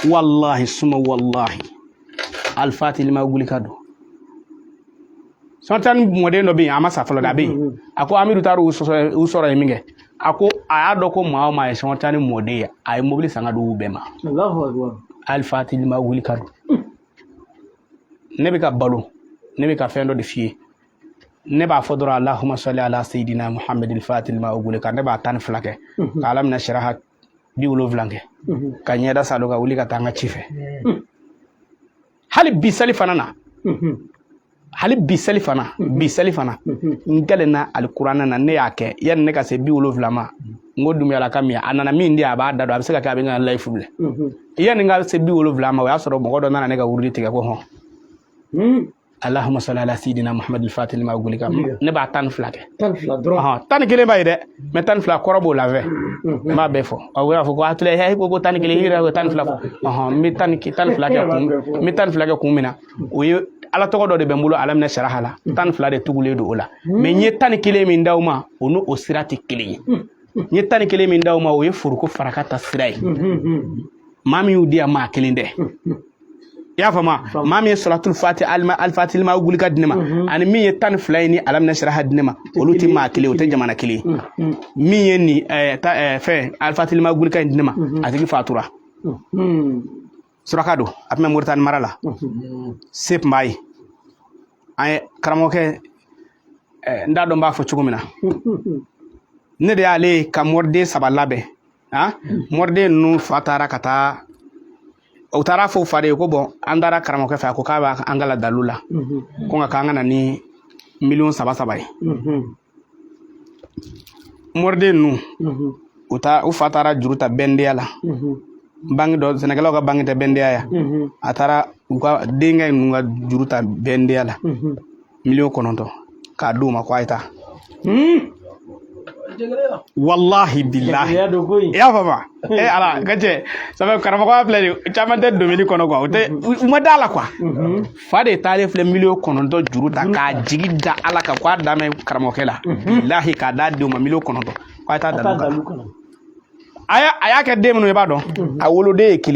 wallahi suma wallahi al-fatiha lima gulika don Seku Tijani mɔden dɔ bɛ yen a ma sa fɔlɔ dɛ a bɛ yen a ko Amidu taara u sɔrɔ ye min kɛ a ko a y'a dɔn ko maa o maa ye Seku Tijani mɔden ye a ye mobili san ka di u bɛɛ ma al-fatiha lima gulika don ne bɛ ka balo ne bɛ ka fɛn dɔ de f'i ye ne b'a fɔ dɔrɔn Allahumma salli ala sayidina Muhammadil fatil ma ugule ka ne b'a 12 kɛ ka Ala minɛ sharaha 70 kɛ ka ɲɛda salo ka wuli ka taa n ka ci fɛ hali bi sali fana na bi sali fana n gɛlɛnna alikuranɛ na ne y'a kɛ yanni ne ka se 70 ma n ko dumuyala ka min a nana min di a b'a da don a bɛ se ka kɛ a bɛ n ka layifu bilɛ yanni n ka se 70 ma o y'a sɔrɔ mɔgɔ dɔ nana ne ka wurudi tigɛ ko hɔn Allahumma salli ala sayidina Muhammadil fatil ma ugule ka ne b'a 12 kɛ 12 dɔrɔn 11 b'a ye dɛ mais 12 kɔrɔ b'o la fɛ n b'a bɛɛ fɔ o y'a fɔ ko atule he ko 11 yɛrɛ ko 12 fɔ n bɛ 12 kɛ kun min na o ye ala tɔgɔ dɔ de bɛ n bolo ala minɛ sharaha la 12 de tugulen don o la mais n ye 11 min d'aw ma o n'o sira tɛ kelen ye n ye 11 min d'aw ma o ye furuko farakata sira ye maa min y'u di yan maa kelen dɛ i y'a faamu maa min ye suratul fati al-fatil ma wuli ka di ne ma ani min ye 12 ye ni ala minɛ sharaha di ne ma olu tɛ maa kelen o tɛ jamana kelen min ye ni fɛn al-fatil ma wuli ka di ne ma a tigi fatura suraka don a tun bɛ Moritani mara la se tun b'a ye an ye karamɔgɔkɛ n t'a dɔn n b'a fɔ cogo min na ne de y'ale ka mɔriden 3 labɛn mɔriden ninnu fa taara ka taa o taara fɔ fa de ye ko bɔn an taara karamɔgɔkɛ fɛ a ko k'a b'a an ka ladalu la ko nka k'an ka na ni 3 ye mɔriden ninnu u fa taara juru ta bɛndeya la bangi dɔ Sɛnɛkɛlaw ka bangi tɛ bɛndeya ya a taara u ka denkɛ ninnu ka juru ta bɛndeya la 9 k'a d'u ma ko a ye taa wallahi billahi i y'a faamu ala ka cɛ sabu karamɔgɔya filɛ nin caman tɛ domini kɔnɔ quoi u ma da la quoi fa de taalen filɛ 9 juru ta k'a jigi da ala kan k'a d'a ma karamɔgɔkɛ la billahi k'a d'a denw ma 9 k'a ye taa dalu kan a y'a kɛ den minnu i b'a dɔn a woloden ye 1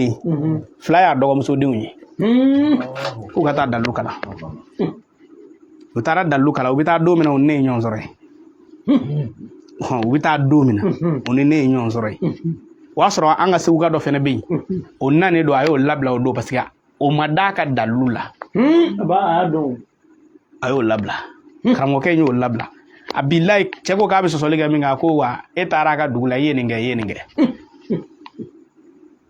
2 y'a dɔgɔmusodenw ye k'u ka taa dalu kalan u taara dalu kalan u bɛ taa don min na u ne ye ɲɔgɔn sɔrɔ yen u bɛ taa don min na u ni ne ye ɲɔgɔn sɔrɔ yen o y'a sɔrɔ an ka seguka dɔ fana bɛ yen o nanen don a y'o labila o don parce que o ma d'a ka dalu la a y'o labila karamɔgɔkɛ y'o labila a billahi cɛ ko k'a bɛ sɔsɔli kɛ min kan ko wa e taara a ka dugu la i ye nin kɛ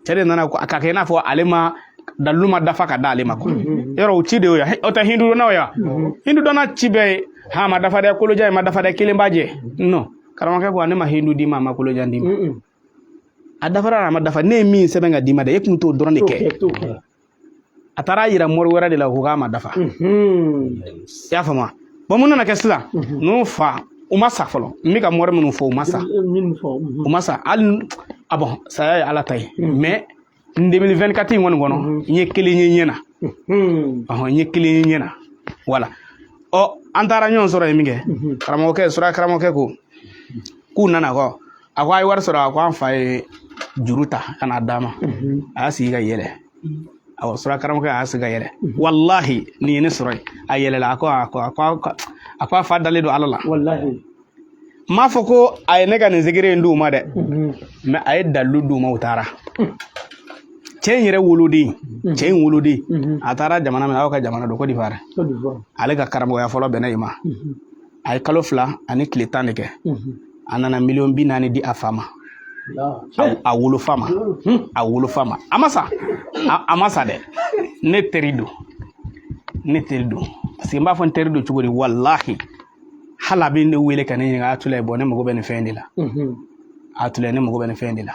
cɛ de nana a ka kɛ i n'a fɔ ale ma dalu ma dafa ka d'ale ma quoi yɔrɔ o ci de y'o ye o tɛ hindu dɔnnaw ya hindu dɔnna ci bɛɛ ye ha ma dafa dɛ kolojan ma dafa dɛ kelen b'a jɛ non karamɔgɔkɛ ko ne ma hindu d'i ma a ma kolojan d'i ma a dafara a ma dafa ne ye min sɛbɛn ka d'i ma dɛ e tun t'o dɔrɔn de kɛ a taara yira mɔri wɛrɛ de la ko k'a ma dafa i y'a faamu bon mun nana kɛ sisan ninnu fa u ma sa fɔlɔ n bɛ ka mɔri minnu fɔ u ma sa hali bon saya ye ala ta ye mais 2024 in kɔni kɔnɔ n ye 1 ye ɲɛna n ye 1 ye ɲɛna voilà an taara ɲɔgɔn sɔrɔ ye min kɛ sura karamɔgɔkɛ ko k'u nana kɔ a ko a ye wari sɔrɔ a ko an fa ye juru ta ka n'a d'a ma a y'a sigi ka yɛlɛ sura karamɔgɔkɛ a y'a sigi ka yɛlɛ wallahi nin ye ne sɔrɔ ye a yɛlɛla a ko a fa dalen don ala la wallahi m'a fɔ ko a ye ne ka nin zikiri in d'u ma dɛ mais a ye dalu d'u ma u taara cɛ in yɛrɛ woloden a taara jamana min aw ka jamana don Côte d'Ivoire ale ka karamɔgɔya fɔlɔ bɛnna i ma a ye kalo 2 ani tile 10 de kɛ a nana 40 di a fa ma a wolofa ma a ma sa dɛ ne teri don parce que n b'a fɔ n teri don cogo di wallahi hali a bɛ ne wele ka ne ɲininka a tula ne mago bɛ nin fɛn de la a tula ne mago bɛ nin fɛn de la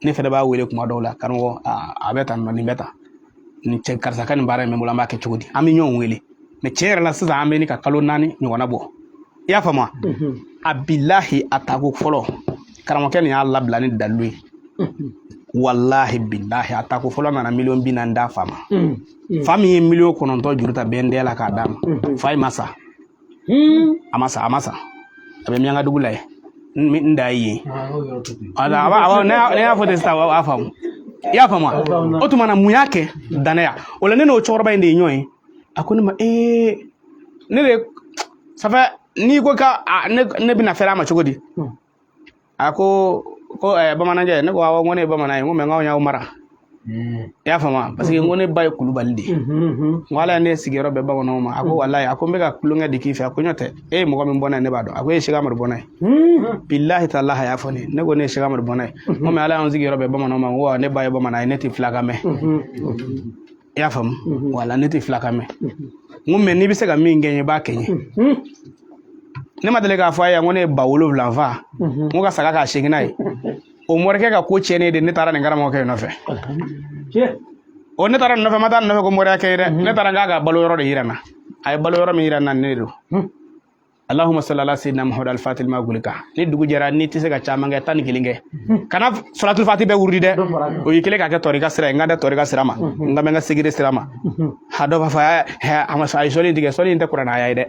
ne fɛnɛ b'a wele kuma dɔw la karamɔgɔ a bɛ tan nin bɛ tan nin cɛ karisa ka nin baara in bɛ bolo an b'a kɛ cogo di an bɛ ɲɔgɔn wele mais cɛ yɛrɛ la sisan an bɛ ni ka kalo 4 ɲɔgɔnna bɔ i y'a faamu a billahi a tako fɔlɔ karamɔgɔkɛ nin y'a labila ni dalu ye wallahi billahi a tako fɔlɔ nana 40 d'a fa ma fa min ye 9 juru ta bɛndeya la k'a d'a ma fa ye ma sa a ma sa a bɛ miɲanga dugu la ye n da ye ne y'a fɔ ten sisan a b'a faamu i y'a faamu o tuma na mun y'a kɛ danaya o la ne n'o cɛkɔrɔba in de ye ɲɔgɔn ye a ko ne ma ne de safɛ n'i ko ka ne bɛna fɛrɛ a ma cogo di a ko bamananjɛ ne ko awɔ n ko ne ye bamanan ye n ko mais n k'aw y'aw mara y'a faamu parce que n ko ne ba ye Kulubali de ye n ko ala ye ne sigiyɔrɔ bɛɛ bamananw ma a ko walayi a ko n bɛ ka tulonkɛ de k'i fɛ a ko ɲɔ tɛ e ye mɔgɔ min bɔnna ye ne b'a dɔn a ko e ye Sɛki Amadu bɔnna ye bilahi talahi a y'a fɔ ne ko ne ye Sɛki Amadu bɔnna ye n ko mais ala y'an sigiyɔrɔ bɛɛ bamananw ma n ko ne ba ye bamanan ye ne tɛ fila ka mɛn i y'a faamu wala ne tɛ fila ka mɛn n ko mais n'i bɛ se ka min kɛ n ye i b'a kɛ n ye ne ma deli k'a fɔ a ye n ko ne ye ba 7 fa n ko ka saga k'a segin n'a ye o morikɛ ka ko tiɲɛnen de ne taara nin karamɔgɔkɛ in nɔfɛ o ne taara nin nɔfɛ ma taa nin nɔfɛ ko morikɛ ye dɛ ne taara n k'a ka balo yɔrɔ de yira n na a ye balo yɔrɔ min yira n na ne don Allahumma salli ala sayyidina Muhammad al-Fatih ma gulika ni dugu jɛra n'i tɛ se ka caman kɛ 11 kɛ kana suratul Fatih bɛɛ wurudi dɛ o y'i kelen k'a kɛ tɔrika sira ye n ka da tɔrika sira ma n ka bɛ n ka segere sira ma a dɔ b'a fɔ a ma a ye sɔli in tigɛ sɔli in tɛ kuranɛ aya ye dɛ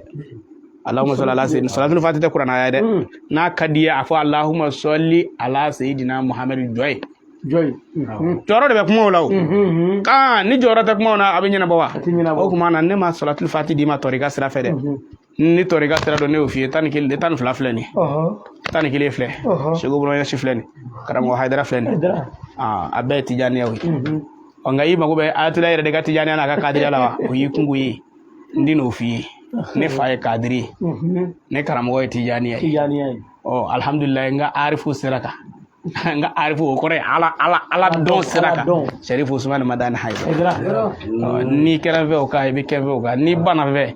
Allahumma salli ala sayyidina suratul Fatih tɛ kuranɛ aya ye dɛ n'a ka di ye a fɔ Allahumma salli ala sayyidina Muhammad jɔye jɔyɔrɔ de bɛ kuma o la o ni jɔyɔrɔ tɛ kuma o na a bɛ ɲɛnabɔ wa o tuma na ne ma suratul Fatih d'i ma tɔrika sira fɛ dɛ ni tɔrika sira dɔ ne y'o f'i ye 12 filɛ nin 11 filɛ Seko Buranyasi filɛ nin karamɔgɔ Hayidara filɛ nin a bɛɛ ye tijaniya ye ɔ nka i mago bɛ Ayatollah yɛrɛ de ka tijaniya n'a ka kadiriya la wa o y'i kungo ye n di n'o f'i ye ne fa ye kadiri ye ne karamɔgɔ ye tijaniya ye ɔ alhamdulilayi n ka arifu sera kan n ka arifu o kɔrɔ ye ala dɔn sera kan Sharifu Usmani Madani Hayidara n'i kɛra fɛ o kan i bɛ kɛ fɛ o kan n'i banna fɛ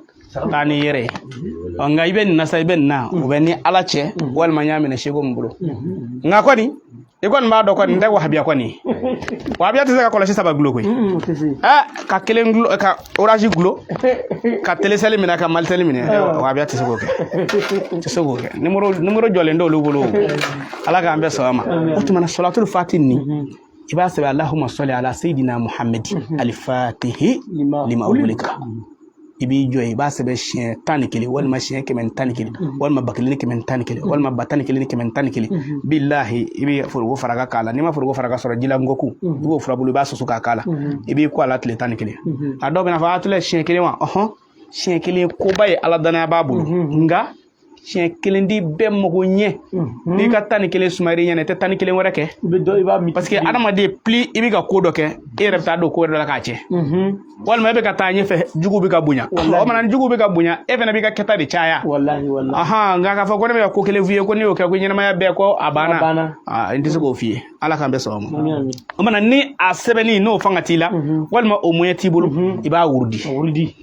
taa ni yɛrɛ ye nka i bɛ nin na sa i bɛ nin na o bɛ ni ala cɛ walima n y'a minɛ Seko min bolo nka kɔni i kɔni b'a dɔn kɔni n tɛ wahabiya kɔni wahabiya tɛ se ka kɔlɔsi 3 gulo koyi ka kelen gulo ka orange gulo ka teleseli minɛ ka maliteli minɛ wahabiya tɛ se k'o kɛ tɛ se k'o kɛ numéro jɔlen t'olu bolo ala k'an bɛɛ sɔn a ma o tuma na suratul Fatih nin i b'a sɛbɛn Allahumma salli ala sayyidina Muhammad al-Fatihi lima ugulika i b'i jɔ i b'a sɛbɛn siɲɛ 11 walima siɲɛ 111 walima 1011 walima 111 billahi i bɛ foroko faraka k'a la n'i ma foroko faraka sɔrɔ jila ngoku i b'o furabulu i b'a susu k'a k'a la i b'i ko a la tile 11 a dɔw bɛna fɔ a tula siɲɛ 1 wa siɲɛ 1 koba ye ala danaya b'a bolo nka siɲɛ 1 di bɛɛ mago ɲɛ n'i ka 11 sumari ɲɛna i tɛ 11 wɛrɛ kɛ parce que adamaden pli i bɛ ka ko dɔ kɛ e yɛrɛ bɛ taa don ko wɛrɛ la k'a tiɲɛ walima e bɛ ka taa ɲɛfɛ jugu bɛ ka bonya o mana ni jugu bɛ ka bonya e fana b'i ka kɛta de caya nka k'a fɔ ko ne bɛ ka ko kelen f'i ye ko n'i y'o kɛ ko ɲɛnamaya bɛɛ ko a banna n tɛ se k'o f'i ye ala k'an bɛɛ sɔn o ma o mana ni a sɛbɛnni n'o fanga t'i la walima o moyen t'i bolo i b'a wurudi i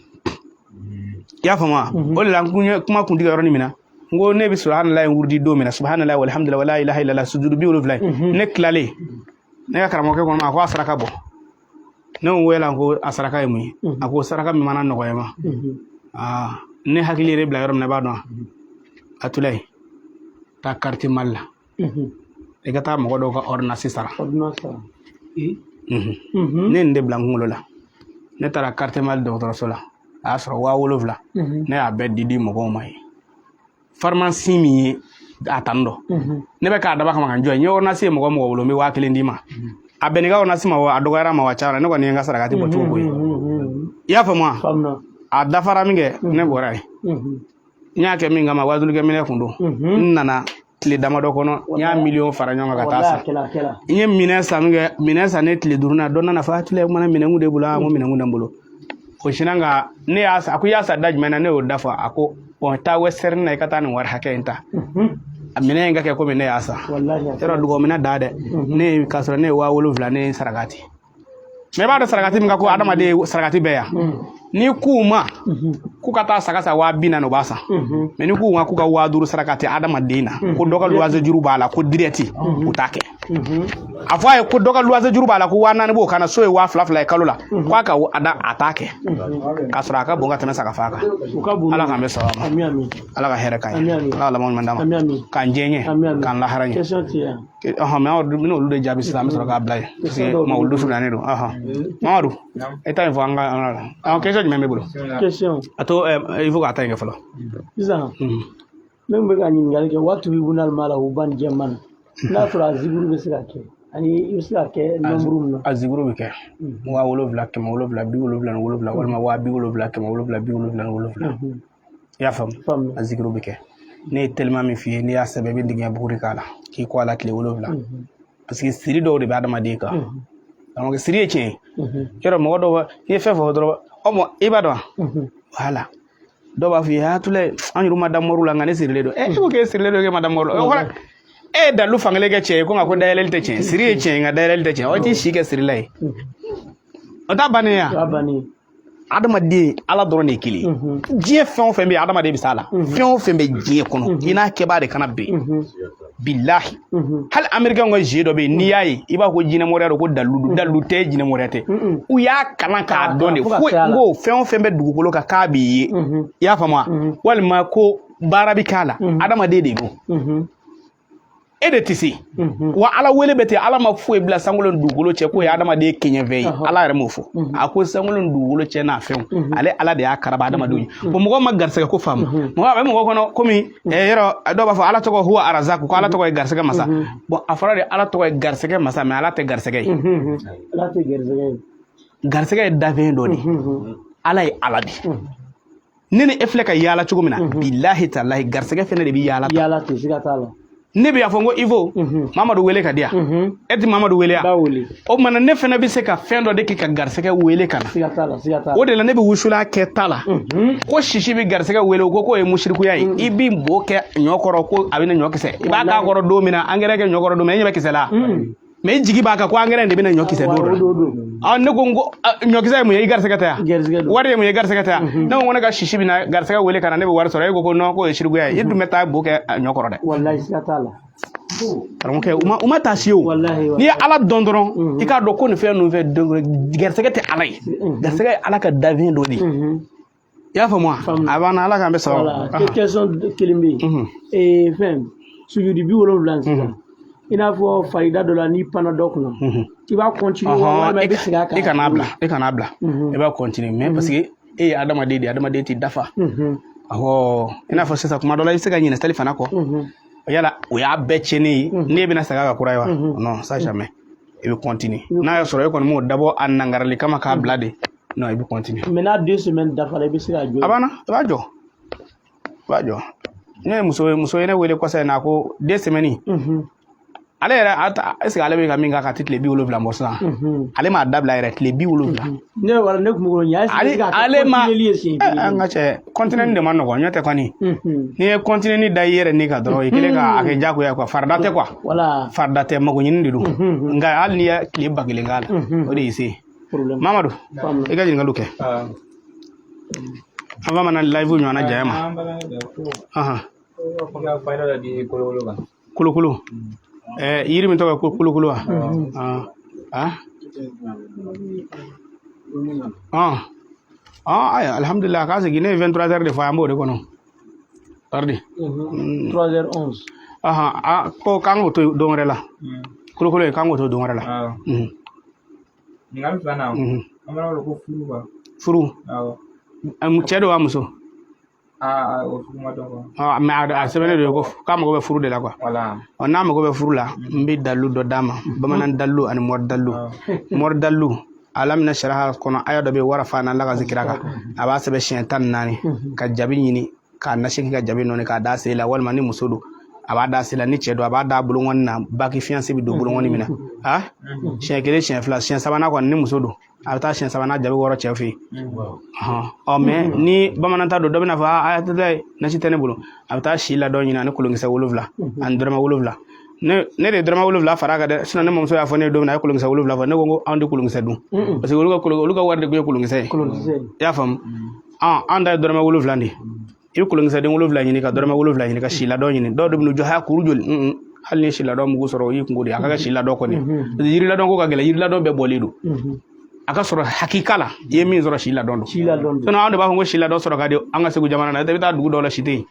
y'a faamu o de la kuma kuntigi yɔrɔnin min na n ko ne bɛ subhanallahi wurudi don min na subhanallahi walhamdulillahi wala ilaha illallah sujudu 70 ne tilalen ne ka karamɔgɔkɛ ko a ko a saraka bɔ ne ko wele ko a saraka ye mun ye a ko saraka min mana nɔgɔya ma ne hakili yɛrɛ bila yɔrɔ min na i b'a dɔn a tulayi taa carte Mali la i ka taa mɔgɔ dɔw ka ordonnance sara ne nin de bila n kunkolo la ne taara carte Mali dɔgɔtɔrɔso la a y'a sɔrɔ 7000 ne y'a bɛɛ di mɔgɔw ma ye pharmacie min ye a tan dɔ ne bɛ k'a daba kama kan jɔ n ye ordonnance ye mɔgɔ bolo n bɛ 1000 d'i ma a bɛn n'i ka ordonnance ma a dɔgɔyara ma wa cayara ne kɔni ye n ka sarakati bɔ cogo ye i y'a faamu a dafara min kɛ ne bɔra yen n y'a kɛ min kama wadulikɛ minɛ kun don n nana tile damadɔ kɔnɔ n y'a million fara ɲɔgɔn kan ka taa san n ye minɛn san ne tile 5nan dɔ nana fɔ a tile mana minɛnku de bolo a ko minɛnku de n bolo o sinna nka ne y'a sa a ko i y'a sa da jumɛn na ne y'o dafa a ko bon taa western na i ka taa nin wari hakɛ in ta a minɛn in ka kɛ komi ne y'a sa yɔrɔ dugɔ minɛ da dɛ ne k'a sɔrɔ ne ye 7000 ne ye sarakati mais i b'a dɔn sarakati min ka ko adamaden ye sarakati bɛɛ yan ni k'u ma k'u ka taa saga sa 40,000 o b'a san mais ni k'u ma k'u ka 5000 sarakati adamaden na ko dɔ ka luwanze juru b'a la ko direct u t'a kɛ a fɔ a ye ko dɔ ka luwanze juru b'a la ko 4000 b'o kana so ye 2000 ye kalo la k'a ka a t'a kɛ k'a sɔrɔ a ka bon ka tɛmɛ saga faga kan ala k'an bɛ sɔrɔ ma ala ka hɛrɛ k'an ye ala ka laban ɲuman d'a ma k'an diɲɛ ɲɛ k'an lahara ɲɛ mais n'olu de jaabi sisan an bɛ sɔrɔ k'a bila yen parce que mawuludu surunyalen don Mamadu e ta in fɔ an ka question jumɛn bɛ bolo a to il faut k'a ta in kɛ fɔlɔ sisan ne bɛ ka ɲininkali kɛ waati b'i bolo ma la u ban jɛman n'a sɔrɔ a zikuru bɛ se ka kɛ ani i bɛ se ka kɛ nombre min na a zikuru bɛ kɛ 7000 777 walima 207 777 i y'a faamu a zikuru bɛ kɛ ne ye tellement min f'i ye n'i y'a sɛbɛn i bɛ dingɛ buguri k'a la k'i kɔ a la tile 7 parce que siri dɔw de bɛ adamaden kan karamɔgɔ siri ye tiɲɛ yɔrɔ mɔgɔ dɔw b'a n'i ye fɛn fɔ dɔrɔn ɔ i b'a dɔn voilà dɔw b'a fɔ i ye hatule an yɛrɛ ma da mɔriw la nka ne sirilen don e ko k'e sirilen don k'e ma da mɔriw la o kɔrɔ e ye dalu fankelen kɛ tiɲɛ ye ko nka ko dayɛlɛli tɛ tiɲɛ siri ye tiɲɛ ye nka dayɛlɛli tɛ tiɲɛ o t'i si kɛ sirila ye o t'a bannen ya adamaden ala dɔrɔn de ye kelen diɲɛ fɛn o fɛn bɛ yen adamaden bɛ s'a la fɛn o fɛn bɛ diɲɛ kɔnɔ i n'a kɛbaa de kana bɛn bilahi hali amerikɛnw ka zie dɔ bɛ yen n'i y'a ye i b'a ko jinɛmɔrɔya don ko dalu tɛ jinɛmɔrɔya tɛ u y'a kalan k'a dɔn de fo n ko fɛn o fɛn bɛ dugukolo kan k'a b'i ye i y'a faamu wa walima ko baara bɛ k'a la adamaden de don e de tɛ se wa ala wele bɛ ten ala ma foyi bila sankolon dugukolo cɛ k'o ye adamaden kɛɲɛfɛn ye ala yɛrɛ m'o fɔ a ko sankolon dugukolo cɛ n'a fɛnw ale ala de y'a karaba adamadenw ye bon mɔgɔ ma garisɛgɛ ko faamu mɔgɔ a bɛ mɔgɔ kɔnɔ komi yɔrɔ dɔw b'a fɔ ala tɔgɔ huwa arazaku ko ala tɔgɔ ye garisɛgɛ masa bon a fɔra de ala tɔgɔ ye garisɛgɛ masa mais ala tɛ garisɛgɛ ye garisɛgɛ ye dafɛn dɔ de ala ye ala de ne ni e filɛ ka yaala cogo min na bilahi talahi garisɛgɛ fɛnɛ de bɛ yaala ten siga t'a la ne bɛ y'a fɔ n ko Ivo Mamadu wele ka di yan e tɛ Mamadu wele yan o tuma ne fana bɛ se ka fɛn dɔ de kɛ ka garisɛgɛ wele ka na o de la ne bɛ wusula kɛ ta la ko sisi bɛ garisɛgɛ wele o ko k'o ye musirikuya ye i b'i bo kɛ ɲɔ kɔrɔ ko a bɛ na ɲɔ kisɛ i b'a k'a kɔrɔ don min na angɛrɛ kɛ ɲɔ kɔrɔ don min na e ɲɛ bɛ kisɛ la mais i jigi b'a kan ko angɛrɛ de bɛ na ɲɔ kisɛ don la ne ko n ko ɲɔkisɛ ye mun ye i garisɛgɛ tɛ yan wari ye mun ye garisɛgɛ tɛ yan ne ko ne ka sisi bɛ na garisɛgɛ wele ka na ne bɛ wari sɔrɔ e ko non k'o ye sirikuya ye i dun bɛ taa bo kɛ ɲɔ kɔrɔ dɛ wallahi siga t'a la karamɔgɔkɛ u ma taa se o n'i ye ala dɔn dɔrɔn i k'a dɔn ko nin fɛn ninnu fɛ garisɛgɛ tɛ ala ye garisɛgɛ ye ala ka dafɛn dɔ de ye i y'a faamu wa a b'an na ala k'an bɛ sɔrɔ question kelen bɛ yen fɛn sujudi 70 sisan i n'a fɔ farida dɔ la n'i panna dɔ kunna i b'a continuer walima i bɛ segin a kan i kana bila i b'a continuer mais parce que e ye adamaden de ye adamaden tɛ dafa awɔ i n'a fɔ sisan tuma dɔ la i bɛ se ka ɲinɛ seli fana kɔ yala o y'a bɛɛ tiɲɛnen ye n'e bɛna segin a kan kura ye wa non ça jamais i bɛ continuer n'a y'a sɔrɔ e kɔni m'o dabɔ a nangarali kama k'a bila de non i bɛ continuer mais n'a 2 semaines dafara i bɛ se k'a jɔ a banna i b'a jɔ ne ye muso ye ne wele kɔsa in na ko 2 semaines ale yɛrɛ est ce que ale bɛ ka min k'a kan a tɛ tile 70 bɔ sisan ale m'a dabila yɛrɛ tile 70 ne kun b'o ɲɛ ale ma an ka cɛ continuer de ma nɔgɔn ɲɔ tɛ kɔni n'i ye continuer da i yɛrɛ ni kan dɔrɔn i kelen k'a kɛ diyagoya quoi farida tɛ quoi farida tɛ mago ɲini de don nka hali n'i ye tile 1000 k'a la o de y'i se Mamadu i ka ɲininkaliw kɛ an b'a mana live ɲɔgɔnna jaya ma kolokolo yiri min tɔgɔ ko kolokolo wa ayiwa alhamdulilah k'a segin ne ye 23 heures de fɔ an b'o de kɔnɔ tardi 3h11 ko k'an k'o to don wɛrɛ la kolokolo ye k'an k'o to don wɛrɛ la ɲininkali filanan an b'a wele ko furu wa furu cɛ don wa muso o furu ma dɔn quoi mais a sɛbɛnnen don ko k'a mago bɛ furu de la quoi n'a mago bɛ furu la n bɛ dalu dɔ d'a ma bamanan dalu ani mɔri dalu ala mina sariya kɔnɔ aya dɔ bɛ wara fa n'ala ka zikira kan a b'a sɛbɛn siɲɛ 14 ka jabi ɲini k'a nasegi ka jabi nɔni k'a da se la walima ni muso don a b'a da se la ni cɛ don a b'a da bolongɔni na baki fiancé bɛ don bolongɔni min na siɲɛ 1 siɲɛ 2 siɲɛ 3nan kɔni ni muso don a bɛ taa siɲɛ 3nan jabi wɔrɔ cɛ fɛ yen mais ni bamanan ta don dɔ bɛna fɔ a tɛ nasi tɛ ne bolo a bɛ taa si la dɔ ɲini ani kolonkisɛ 7 ani dɔrɔmɛ 7 ne de dɔrɔmɛ 7 fara kan dɛ sinon ne mamuso y'a fɔ ne ye don min na a ye kolonkisɛ 7 fɔ ne ko anw tɛ kolonkisɛ dun parce que olu ka wari de tun ye kolonkisɛ ye i y'a faamu anw ta ye dɔrɔmɛ 7 de i bɛ kolonkisɛden 7 ɲini ka dɔrɔmɛ 7 ɲini ka si la dɔ ɲini dɔw de bɛ n'u jɔ haya kuru joli hali ni si la dɔ mugu sɔrɔ o y'i kungo de a ka kɛ si la dɔ kɔni parce que yiri la dɔn ko ka gɛlɛn yiri la dɔn bɛɛ bɔlen don a ka sɔrɔ hakika la i ye min sɔrɔ si la dɔn don sinon anw de b'a fɔ ko si la dɔn sɔrɔ ka di an ka Segu jamana na i bɛ taa dugu dɔw la si tɛ yen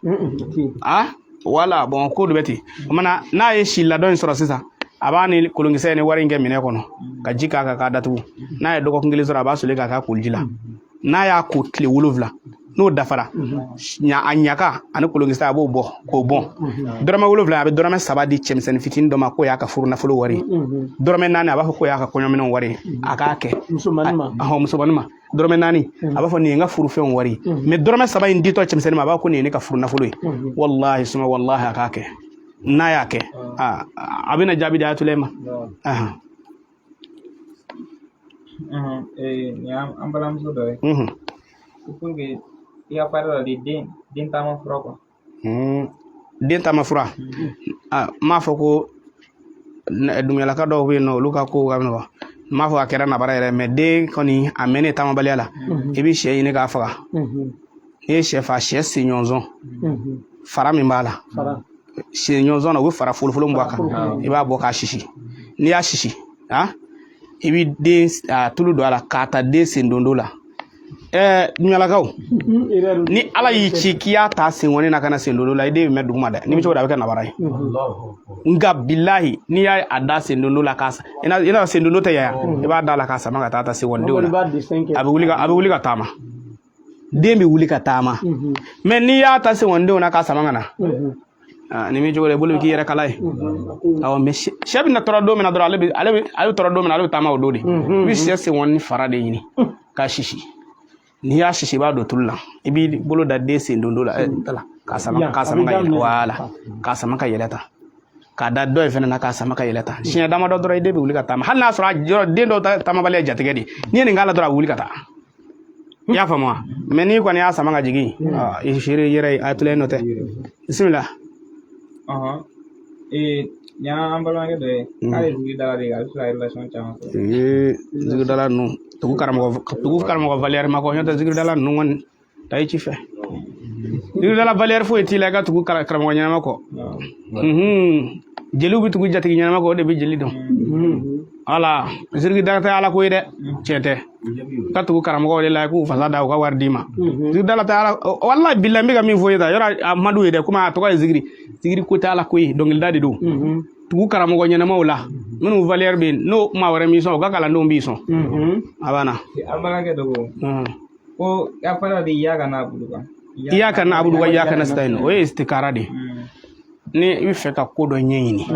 wala bon ko de bɛ ten o mana n'a ye si la dɔn in sɔrɔ sisan a b'a ni kolonkisɛ ni wari in kɛ minɛ kɔnɔ ka ji k'a kan k'a datugu n'a ye dɔgɔkun 1 sɔrɔ a b'a soli k'a k'a koliji la n'a y'a ko tile 7 n'o dafara a ɲaka ani kolonkisɛ a b'o bɔ k'o bɔn dɔrɔmɛ 7 a bɛ dɔrɔmɛ 3 di cɛmisɛnnin fitinin dɔ ma k'o y'a ka furu nafolo wari dɔrɔmɛ 4 a b'a fɔ k'o y'a ka kɔɲɔminɛnw wari a k'a kɛ musomanin ma dɔrɔmɛ 4 a b'a fɔ nin ye n ka furufɛnw wari mais dɔrɔmɛ 3 in ditɔ cɛmisɛnnin ma a b'a fɔ ko nin ye ne ka furu nafolo ye wallahi suma wallahi a k'a kɛ n'a y'a kɛ a bɛna jaabi di Ayatulahi ma Ni an balimamuso dɔ ye pour que i ka fari dɔ di den taama fura quoi. Den taama fura m'a fɔ ko dumuyalaka dɔw bɛ yen nɔ olu ka ko ka nɔgɔ m'a fɔ a kɛra nabara yɛrɛ mais den kɔni a mɛnnen taamabaliya la i bɛ sɛ ɲini k'a faga n'i ye sɛ faga sɛ senɲɔgɔnzɔn fara min b'a la senɲɔgɔnzɔn na u bɛ fara folofolo min bɔ a kan i b'a bɔ k'a sisi n'i y'a sisi i bɛ den tulu don a la k'a ta den sendondo la ɲalakaw ni ala y'i ci k'i y'a ta senŋɔni na ka na sendondo la i den bɛ mɛn duguma dɛ ni bɛ cogo da a bɛ kɛ nabara ye nka bilahi n'i y'a da sendondo la k'a i n'a sendondo tɛ yan i b'a da la k'a sama ka taa senŋɔnidenw la a bɛ wuli ka taama den bɛ wuli ka taama mais n'i y'a ta senŋɔnidenw na k'a sama ka na ni min cogo la i bolo bɛ k'i yɛrɛ kala ye awɔ mais sɛ bɛ na tɔɔrɔ don min na dɔrɔn ale bɛ tɔɔrɔ don min na ale bɛ taama o don de i bɛ sɛ senŋɔni fara de ɲini k'a sisi n'i y'a sisi i b'a don tulu la i b'i bolo da den sendondo la k'a sama ka yɛlɛ wala k'a sama ka yɛlɛ ta k'a da dɔ in fana na k'a sama ka yɛlɛ ta siɲɛ damadɔ dɔrɔn i den bɛ wuli ka taama hali n'a sɔrɔ den dɔw taamabaliya jatigɛ de n'i ye nin k'a la dɔrɔn a bɛ wuli ka taa i y'a faamu wa mais n'i kɔni y'a sama ka jigin i seere yɛrɛ ye a tilen nɔ tɛ bisimila. Ni an balimakɛ dɔ ye k'ale zigidala de a bɛ se ka relation caman sɔrɔ. Zigidala ninnu tugu karamɔgɔ valeur ma kɔ n'o tɛ zigidala ninnu kɔni ta i ci fɛ zigidala valeur foyi t'i la i ka tugu karamɔgɔ ɲɛnama kɔ jeliw bɛ tugu jatigi ɲɛnama kɔ o de bɛ jeli dɔn wala zigidala tɛ ala ko ye dɛ tiɲɛ tɛ ka tugu karamɔgɔw de la k'u fasa da u ka wari d'i ma zigidala tɛ ala walahi bilahi n bɛ ka min fɔ i ye tan yɔrɔ a madu ye dɛ komi a tɔgɔ ye zigiri ko tɛ ala ko ye dɔnkilida de don tugu karamɔgɔ ɲɛnamaw la minnu valeur bɛ yen n'o maa wɛrɛ m'i sɔn o ka kalandenw b'i sɔn a banna. An balimakɛ dɔ ko ya fara de Iyaka na'budu kan Iyaka na'budu wa Iyaka nasta'in o ye istikara de ni i bɛ fɛ ka ko dɔ ɲɛɲini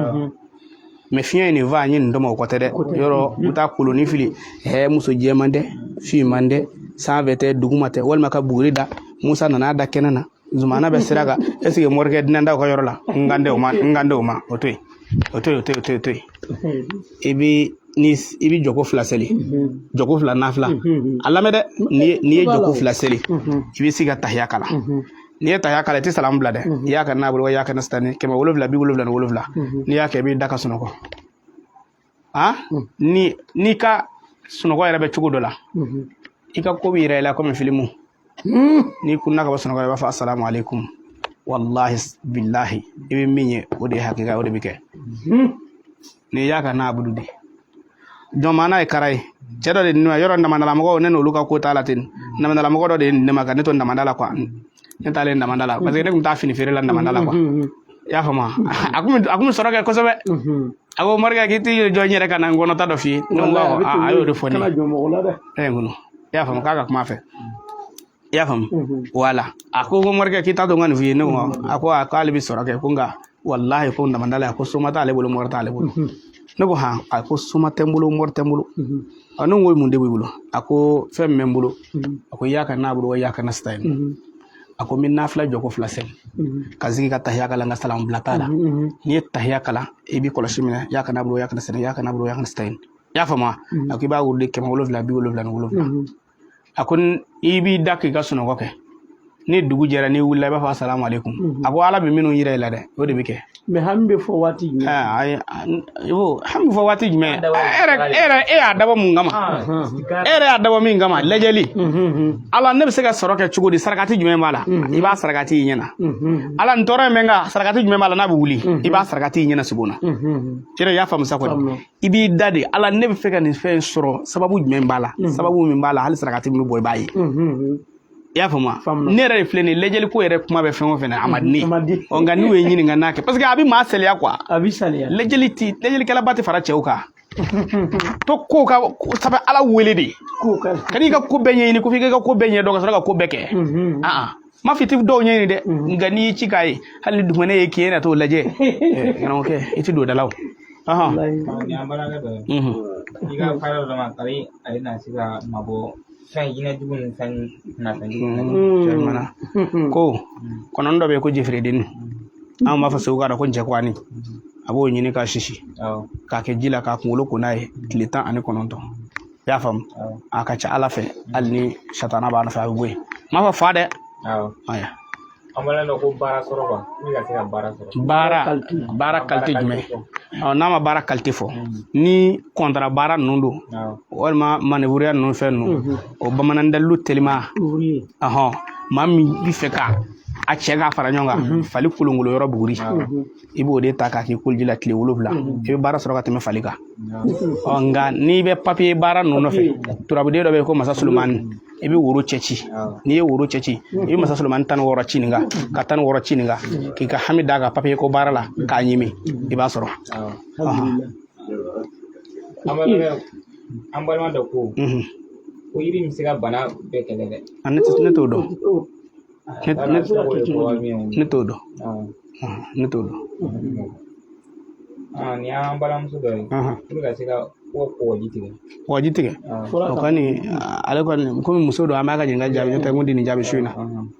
mais fiɲɛ in de va ɲɛ nin dɔ ma o kɔ tɛ dɛ yɔrɔ u taa koloni fili muso jɛman tɛ finman tɛ sanfɛ tɛ duguma tɛ walima ka buguri da Musa nana da kɛnɛ na Zumana bɛ sira kan est ce que morikɛ dinɛndaw ka yɔrɔ la n kan tɛ o ma o to yen o to yen i bɛ jɔko fila seli jɔko fila nafila a lamɛn dɛ n'i ye jɔko fila seli i bɛ se ka tahiya kala n'i ye tahiya kala i tɛ salamu bila dɛ i y'a kɛ n'a bolo i y'a kɛ n'a sitani 777 n'i y'a kɛ i b'i da ka sunɔgɔ n'i ka sunɔgɔ yɛrɛ bɛ cogo dɔ la i ka ko bɛ yɛrɛ i la komi filimu n'i kunna ka bɔ sunɔgɔ i b'a fɔ assalamu alaikum wallahi billahi i bɛ min ye o de ye hakika o de bɛ kɛ n'i y'a kɛ n'a bolo de jɔnmaana ye kara ye cɛ dɔ de nin yɔrɔ ndamadalamɔgɔw ne n'olu ka ko t'a la ten ndamadalamɔgɔ dɔ de ye ne ma ka ne to ndamada la quoi ne t'ale ndamada la parce que ne tun t'a fini feere la ndamada la quoi i y'a faamu a kun bɛ sɔrɔ kɛ kosɛbɛ a ko morikɛ k'i t'i jɔ n yɛrɛ ka na n kɔnɔta dɔ f'i ye ne ko a y'o de fɔ ne ye n ko i y'a faamu k'a ka kuma fɛ i y'a faamu wala a ko morikɛ k'i t'a dɔn n ka nin f'i ye ne ko a ko k'ale bɛ sɔrɔ kɛ ko nka wallahi ko ndamada la a ko soma t'ale bolo mɔri t'ale bolo ne ko a ko soma tɛ n bolo mɔri tɛ n bolo ne ko mun de b'i bolo a ko fɛn min bɛ n bolo a ko Iyaka na'budu wa Iyaka nasta'in a ko n bɛ nafila jɔko fila seli ka sigi ka tahiya kala n ka salamu bila t'a la n'i ye tahiya kala i b'i kɔlɔsi minɛ Iyaka na'budu wa Iyaka nasta'in Iyaka na'budu wa Iyaka nasta'in i y'a faamu a ko i b'a wurudi 777 a ko i b'i da k'i ka sunɔgɔ kɛ ni dugu jɛra n'i wulila i b'a fɔ assalamu alaikum a ko ala bɛ minnu yira i la dɛ o de bɛ kɛ mais hami bɛ fɔ waati jumɛn hami bɛ fɔ waati jumɛn e y'a dabɔ mun kama e yɛrɛ y'a dabɔ min kama lajɛli ala ne bɛ se ka sɔrɔ kɛ cogo di sarakati jumɛn b'a la i b'a sarakati i ɲɛna ala nin tɔɔrɔ in bɛ n kan sarakati jumɛn b'a la n'a bɛ wuli i b'a sarakati i ɲɛna sigi o na cɛ y'a faamu sa kɔni i b'i da de ala ne bɛ fɛ ka nin fɛn in sɔrɔ sababu jumɛn b'a la sababu min b'a la hali sarakati min bɛ bɔ i b'a ye i y'a faamu ne yɛrɛ de filɛ nin ye lajɛli ko yɛrɛ kuma bɛ fɛn o fɛn na a ma di ne nka n'u ye ɲininka n'a kɛ parce que a bɛ maa saliya quoi lajɛlikɛlaba tɛ fara cɛw kan to ko ka sabu ala wele de ka n'i ka ko bɛɛ ɲɛɲini ko f'i ka ko bɛɛ ɲɛ dɔn ka sɔrɔ ka ko bɛɛ kɛ ma f'i tɛ dɔw ɲɛɲini dɛ nka n'i y'i ci k'a ye hali dugumɛnɛ ye k'i ye na t'o lajɛ ɲɛnamɔgɔkɛ i tɛ don da la o. ni an balimakɛ dɔ ye i ka fara dɔ ma kari ale na se ka mabɔ fɛn jinɛjugu ni fɛn kunnafɛnjugu ko kɔnɔni dɔ bɛ yen ko jeferedeni an b'a fɔ segu k'a dɔn ko njɛkwani a b'o ɲini k'a sisi k'a kɛ ji la k'a kunkolo ko n'a ye tile 19 y'a faamu a ka ca ala fɛ hali ni satana b'a nɔfɛ a bɛ bɔ yen m'a fɔ fa dɛ aya an b'a dɔn ko baara sɔrɔ quoi ni ka se ka baara sɔrɔ baara qualité jumɛn n'a ma baara qualité fɔ ni contrat baara ninnu don walima manœuvre ninnu fɛn ninnu o bamanan dalilu telima maa min bɛ fɛ ka a cɛ k'a fara ɲɔgɔn kan fali kolongolo yɔrɔ buguri i b'o de ta k'a k'i koliji la tile 7 i bɛ baara sɔrɔ ka tɛmɛ fali kan nka n'i bɛ papier baara ninnu nɔfɛ turabuden dɔ bɛ yen ko masa Solomani i bɛ woro cɛ ci n'i ye woro cɛ ci i bɛ masa Solomani 16 ci nin kan ka 16 ci nin kan k'i ka hami d'a kan papier ko baara la k'a ɲimi i b'a sɔrɔ an balima dɔ ko ko yiri bɛ se ka bana bɛɛ kɛlɛ dɛ ne t'o dɔn ne t'o dɔn ne t'o dɔn ni y'an balimamuso dɔ ye pour ka se ka kɔgɔji tigɛ o kɔni ale kɔni komi muso don an b'a ka ɲininka jaabi n'o tɛ n ko di nin jaabi su in na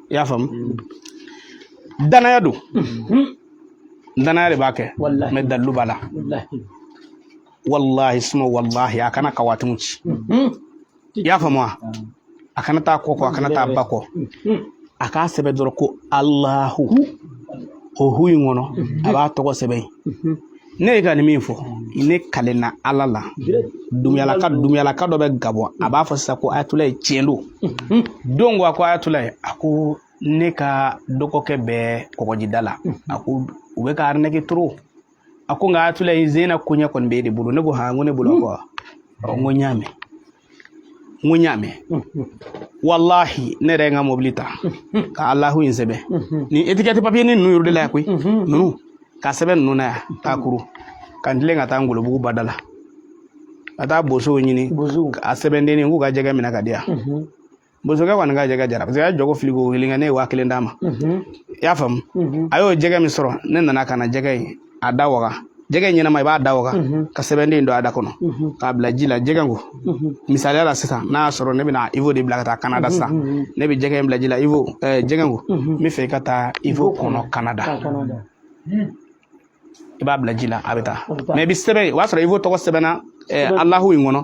i y'a faamu danaya don danaya de b'a kɛ mɛ dalilu b'a la wallahi suma wallahi a kana kawatimu ci i y'a faamu wa a kana taa kɔ a kana taa ba kɔ a k'a sɛbɛn dɔrɔn ko Alahu o hu in kɔnɔ a b'a tɔgɔ sɛbɛn ne ye ka nin min fɔ ne kalenna ala la dumuyalaka dɔ bɛ Gabɔ a b'a fɔ sisan ko Ayatollah ye tiɲɛ don ko a ko Ayatollah a ko ne ka dɔgɔkɛ bɛɛ kɔgɔjida la a ko u bɛ ka arnaquer trop a ko nka Ayatollah ye zena koɲɛ kɔni bɛ e de bolo ne ko han ko ne bolo ko n ko n y'a mɛn wallahi ne yɛrɛ ye n ka mobili ta ka Alahu in sɛbɛn ni étiquette papier ni ninnu yɔrɔ de la yan koyi ninnu ka sɛbɛn ninnu na yan k'a kuru ka n tilen ka taa Ngolobugu bada la ka taa bosow ɲini a sɛbɛnden k'u ka jɛgɛ minɛ ka di yan bosokɛ kɔni ka jɛgɛ jara parce que a jɔgo filigo kelen ne ye 1000 d'a ma i y'a faamu a y'o jɛgɛ min sɔrɔ ne nana ka na jɛgɛ in a da waga jɛgɛ in ɲɛnama i b'a da waga ka sɛbɛnden don a da kɔnɔ k'a bila ji la jɛgɛ ko misaliya la sisan n'a y'a sɔrɔ ne bɛna Ivo de bila ka taa Canada sisan ne bɛ jɛgɛ in bila ji la Ivo jɛgɛ ko n bɛ fɛ i ka taa Ivo kɔnɔ Canada i b'a bila ji la a bɛ taa mais i bɛ sɛbɛn o b'a sɔrɔ Ivo tɔgɔ sɛbɛnna Alahu in kɔnɔ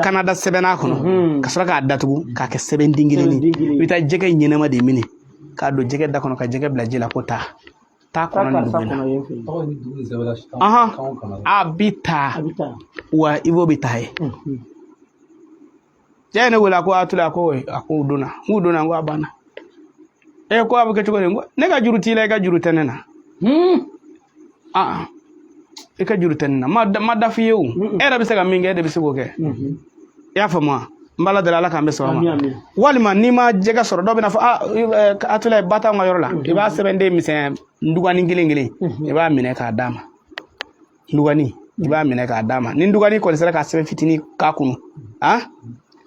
Canada sɛbɛnna kɔnɔ ka sɔrɔ k'a datugu k'a kɛ sɛbɛnden kelen i bɛ taa jɛgɛ in ɲɛnama de minɛ k'a don jɛgɛ da kɔnɔ ka jɛgɛ bila ji la ko taa kɔnɔ ni dugu in na a bɛ taa wa Ivo bɛ taa ye cɛ ne wele a ko Ayatollah a ko u donna n ko a banna ko a bɛ kɛ cogo di ne ka juru t'i la i ka juru tɛ ne na i ka juru tɛ ne na ma da f'i ye o e yɛrɛ bɛ se ka min kɛ e de bɛ se k'o kɛ i y'a faamu wa n b'ala deli ala k'an bɛ sɔrɔ ma walima n'i ma jɛgɛ sɔrɔ dɔw bɛ na fɔ Ayatollah ba t'anw ka yɔrɔ la i b'a sɛbɛnden misɛn ndugani kelen i b'a minɛ k'a d'a ma ndugani i b'a minɛ k'a d'a ma ni ndugani kɔni sera ka sɛbɛn fitinin k'a kunu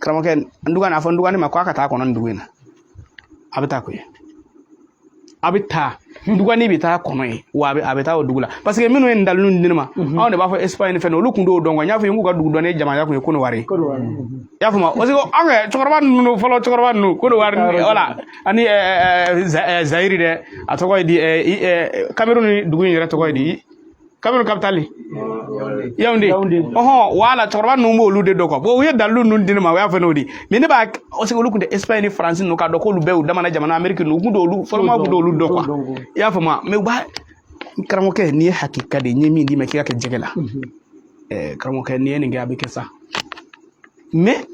karamɔgɔkɛ ndugani a fɔ ndugani ma k'a ka taa kɔnɔ nin dugu in na a bɛ taa koyi a bɛ taa ndugani bɛ taa kɔnɔ ye wa a bɛ taa o dugu la parce que minnu ye nin dalilu di ne ma anw de b'a fɔ Espagne fɛn olu tun t'o dɔn quoi n y'a fɔ n k'u ka dugu dɔn ne jamana kun ye Konowari i y'a faamu parce que anw kɛ cɛkɔrɔba ninnu fɔlɔ cɛkɔrɔba ninnu Konowari wala ani Zaïre dɛ a tɔgɔ ye di Cameroun dugu in yɛrɛ tɔgɔ ye di Cameroun capitale Yaoundé wala cɛkɔrɔba ninnu b'olu de dɔn quoi bon u ye dalilu ninnu di ne ma o y'a fɔ n'o di mais ne b'a parce que olu tun tɛ Espagne ni France ninnu k'a dɔn k'olu bɛɛ y'u damana jamana Amérique ninnu u tun t'olu fɔlɔmaa tun t'olu dɔn quoi i y'a faamu mais u b'a karamɔgɔkɛ n'i ye hakika de n ye min d'i ma k'i ka kɛ jɛgɛ la karamɔgɔkɛ n'i ye nin kɛ a bɛ kɛ sa mais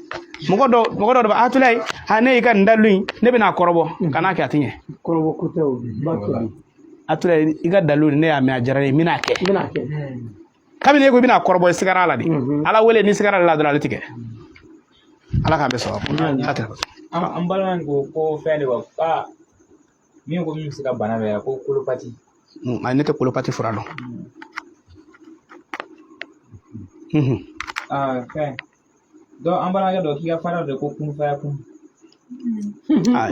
mɔgɔ dɔ de b'a Ayatollah ne y'i ka nin dalilu in ne bɛna kɔrɔbɔ ka n'a kɛ a tɛ ɲɛ kɔrɔbɔ ko tɛ o Ayatollah i ka dalilu ne y'a mɛn a diyara ne ye n bɛna kɛ kabini e ko i bɛna kɔrɔbɔ i sigara la de ala wele ni sigara la dɔrɔn ale tigɛ ala k'an bɛ sɔrɔ an balima ko fɛn de ba min ko min bɛ se ka bana bɛɛ ko kolopati ne tɛ kolopati fura dɔn fɛn donc an balimakɛ dɔ k'i ka fara dɔ ko kunufaya kun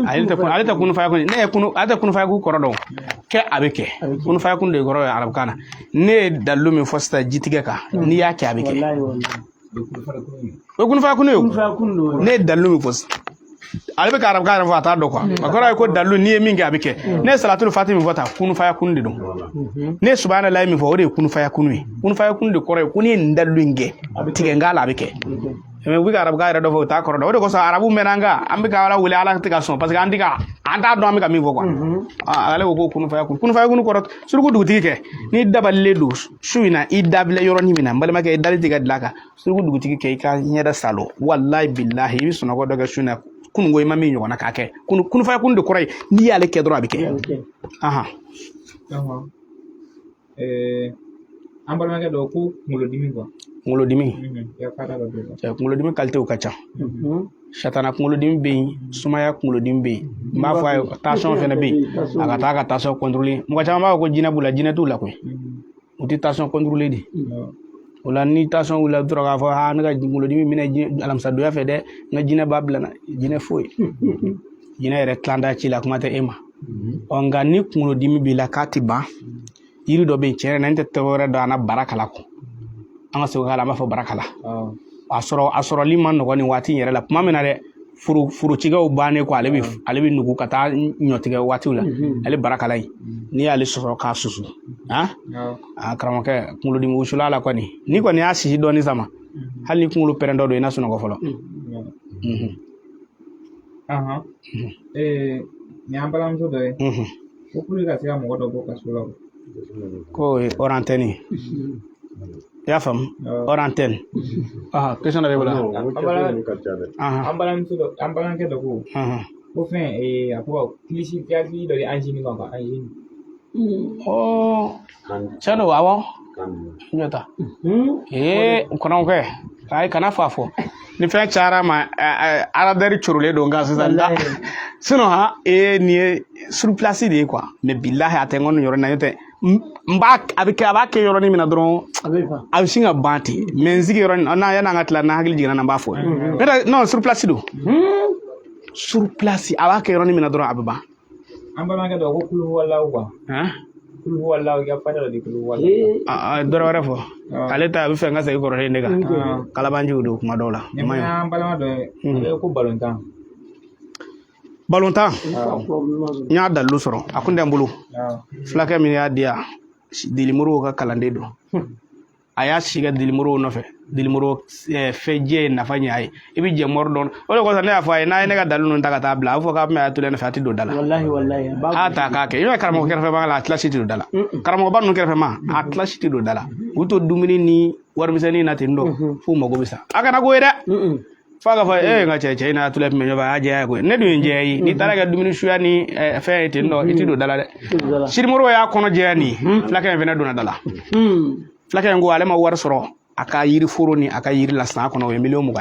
ale tɛ kunufaya kun ne ye ale tɛ kunufaya kun kɔrɔ dɔn kɛ a bɛ kɛ kunufaya kun de kɔrɔ ye arabukan na ne ye dalilu min fɔ sisan jitigɛ kan n'i y'a kɛ a bɛ kɛ o ye kunufaya kun ye o ne ye dalilu min fɔ sisan ale bɛ ka arabukan yɛrɛ fɔ a t'a dɔn quoi a kɔrɔ ye ko dalilu n'i ye min kɛ a bɛ kɛ ne ye salatul fati min fɔ tan kunufaya kun de don ne ye subahanallahi min fɔ o de ye kunufaya kun ye kunufaya kun de kɔrɔ ye ko n'i ye nin dalilu in kɛ tigɛ n k'a la a bɛ kɛ mais wi ka arab ka yɛrɛ dɔ fɔ o t'a kɔrɔ dɔn o de kosɔn arabu mɛnna an kan an bɛ ka ala wele ala tɛ ka sɔn parce que an t'a dɔn an bɛ ka min fɔ quoi ale ko ko kunufaya kunu kɔrɔ suruku dugutigi kɛ n'i dabalilen don su in na i dabila yɔrɔnin min na n balimakɛ i dali tɛ ka dilan kan suruku dugutigi kɛ i ka ɲɛda salo wallahi billahi i bɛ sunɔgɔ dɔ kɛ su in na kununko i ma min ɲɔgɔnna k'a kɛ kunufaya kunu de kɔrɔ ye n'i y'ale kɛ dɔrɔn a bɛ kɛ an balimakɛ dɔ ko kunkolodimi quoi kunkolodimi kalitew ka ca satana kunkolodimi bɛ yen sumaya kunkolodimi bɛ yen n b'a fɔ a ye tension fɛnɛ bɛ yen a ka taa ka tension contrôler mɔgɔ caman b'a fɔ ko jinɛ b'u la jinɛ t'u la koyi u tɛ tension contrôler de o la ni tension wulila dɔrɔn k'a fɔ ne ka kunkolodimi minɛ alamisadonya fɛ dɛ n ka jinɛ b'a bila n na jinɛ foyi jinɛ yɛrɛ tilanda ci la kuma tɛ e ma nka ni kunkolodimi b'i la k'a tɛ ban yiri dɔ bɛ yen tiɲɛ yɛrɛ la n tɛ tɔgɔ wɛrɛ dɔn a na barakala kɔ an ka segu k'ala an b'a fɔ barakala a sɔrɔli ma nɔgɔ nin waati in yɛrɛ la tuma min na dɛ forocikɛw bannen kɔ ale bɛ nugu ka taa ɲɔtigɛ waatiw la ale barakala in n'i y'ale sɔsɔ k'a susu karamɔgɔkɛ kunkolodimi wusula la kɔni n'i kɔni y'a sisi dɔɔni sama hali ni kunkolo pɛrɛn dɔ don i na sunɔgɔ fɔlɔ ni an balimamuso dɔ ye ko pour que ka se ka mɔgɔ dɔ bɔ kaso la ko hors antenne i y'a faamu hors antenne question dɔ bɛ bolo an balimakɛ dɔ ko fɛn a ko kilisi dɔ de angine kan quoi angine tiɲɛ don awɔ n ɲɛ ta kɔnɔkɛ ayi kana fɔ a fɔ ni fɛn cayara ma aradɛri corolen don nka sisan sinon nin ye sur place de ye quoi mais billahi a tɛ n kɔni yɔrɔ in na n'o tɛ a b'a kɛ yɔrɔnin min na dɔrɔn a bɛ sin ka ban ten mais n sigi yɔrɔnin yan'an ka tila n'an hakili jiginna na n b'a fɔ non sur place don sur place a b'a kɛ yɔrɔnin min na dɔrɔn a bɛ ban an balimakɛ dɔ ko kulu walaw quoi kulu walaw i ka fada dɔ de kulu walaw dɔrɔ wɛrɛ fɔ ale ta a bɛ fɛ n ka segin kɔrɔlen de kan kalabanjiw don kuma dɔw la an balima dɔ ye ale ko balontan n y'a dalilu sɔrɔ a kun tɛ n bolo fulakɛ min y'a di yan Dilimoro ka kalanden don a y'a si kɛ Dilimoro nɔfɛ Dilimoro fɛnjɛ ye nafa ɲɛ a ye i bɛ jɛ mɔri dɔn o de kosɔn ne y'a fɔ a ye n'a ye ne ka dalilu ninnu ta ka taa bila a bɛ fɔ k'a bɛna to ne fɛ a tɛ don da la a ta k'a kɛ i bɛ karamɔgɔ kɛrɛfɛma la a tilasi tɛ don da la karamɔgɔba ninnu kɛrɛfɛma a tilasi tɛ don da la u to dumuni ni warimisɛnnin na ten dɔn f'u mago bɛ sa a kana ko ye dɛ f'a ka fɔ n ka cɛ in n'a tula tun bɛ ɲɔgɔn a jɛya koyi ne dun ye n jɛya ye n'i taara kɛ dumuni suya ni fɛn ye ten dɔn i tɛ don da la dɛ Sirimoro y'a kɔnɔ jɛya nin fulakɛ in fɛnɛ donna da la fulakɛ in ko ale ma wari sɔrɔ a ka yiri foro ni a ka yiri la san kɔnɔ o ye miliyɔn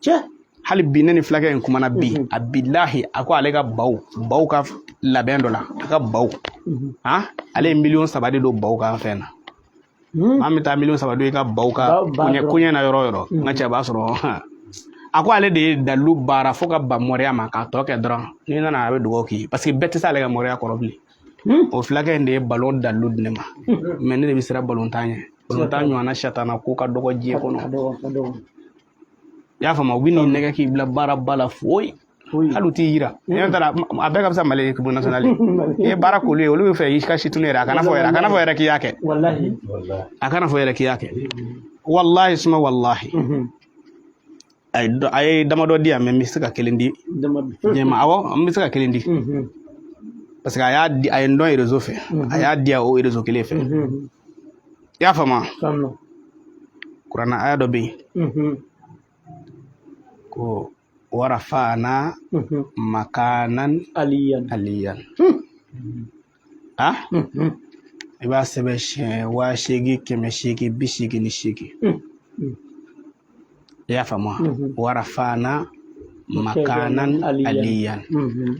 20 hali bi ne ni fulakɛ in kumana bi a bilahi a ko ale ka baw ka labɛn dɔ la a ka baw ale ye miliyɔn 3 de don baw ka fɛn na an bɛ taa miliyɔn 3 don i ka baw ka koɲɛ na yɔrɔ yɔrɔ n ka cɛ b'a sɔrɔ a ko ale de ye dalilu baara fo ka ban mɔriya ma k'a tɔ kɛ dɔrɔn n'i nana a bɛ dugawu k'i parce que bɛɛ tɛ se ale ka mɔriya kɔrɔ bilen o fulakɛ in de ye ballon dalilu di ne ma mais ne de bɛ siran ballontan ɲɛ ballontan ɲɔgɔnna satana ko ka dɔgɔ diɲɛ kɔnɔ i y'a faamu u bɛ n'i nɛgɛ k'i bila baaraba la foyi hali u t'i yira ne taara a bɛɛ ka fisa Mali équipe nationale i ye baara k'olu ye olu bɛ fɛ i ka situnu yɛrɛ a kana fɔ yɛrɛ k'i y'a kɛ a kana fɔ yɛrɛ k'i y'a kɛ wallahi suma wallahi a ye damadɔ di yan mais n bɛ se ka kelen di ɲɛma awɔ n bɛ se ka kelen di parce que a ye n dɔn réseau fɛ a y'a di yan o réseau kelen fɛ i y'a faamu kuranna aya dɔ bɛ yen ko warafana makanan aliyan i b'a sɛbɛn siɲɛ 8,800 888 i y'a faamu warafana makanan aliyan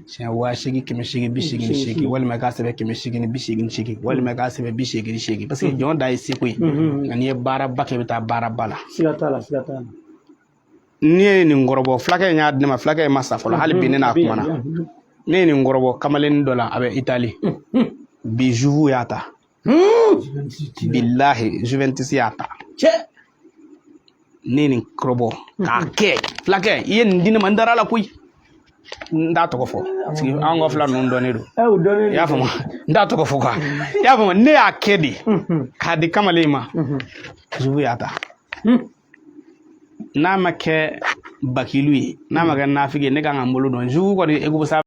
siɲɛ 8,800 888 walima i k'a sɛbɛn 888 walima i k'a sɛbɛn 888 parce que jɔn da ye seko ye nka n'i ye baaraba kɛ i bɛ taa baaraba la ne ye nin kɔrɔbɔ fulakɛ in y'a di ne ma fulakɛ in ma sa fɔlɔ hali bi ne n'a kumana ne ye nin kɔrɔbɔ kamalen dɔ la a bɛ Itali bi Juve y'a ta billahi Juventus y'a ta ne ye nin kɔrɔbɔ k'a kɛ fulakɛ i ye nin di ne ma n dara la koyi n t'a tɔgɔ fɔ parce que an ka fila ninnu dɔnnen don i y'a faamu n t'a tɔgɔ fɔ quoi i y'a faamu ne y'a kɛ de k'a di kamalen in ma Juve y'a ta n'a ma kɛ bakilu ye n'a ma kɛ nafigi ye ne kan ka n bolo dɔn jugu kɔni e ko sa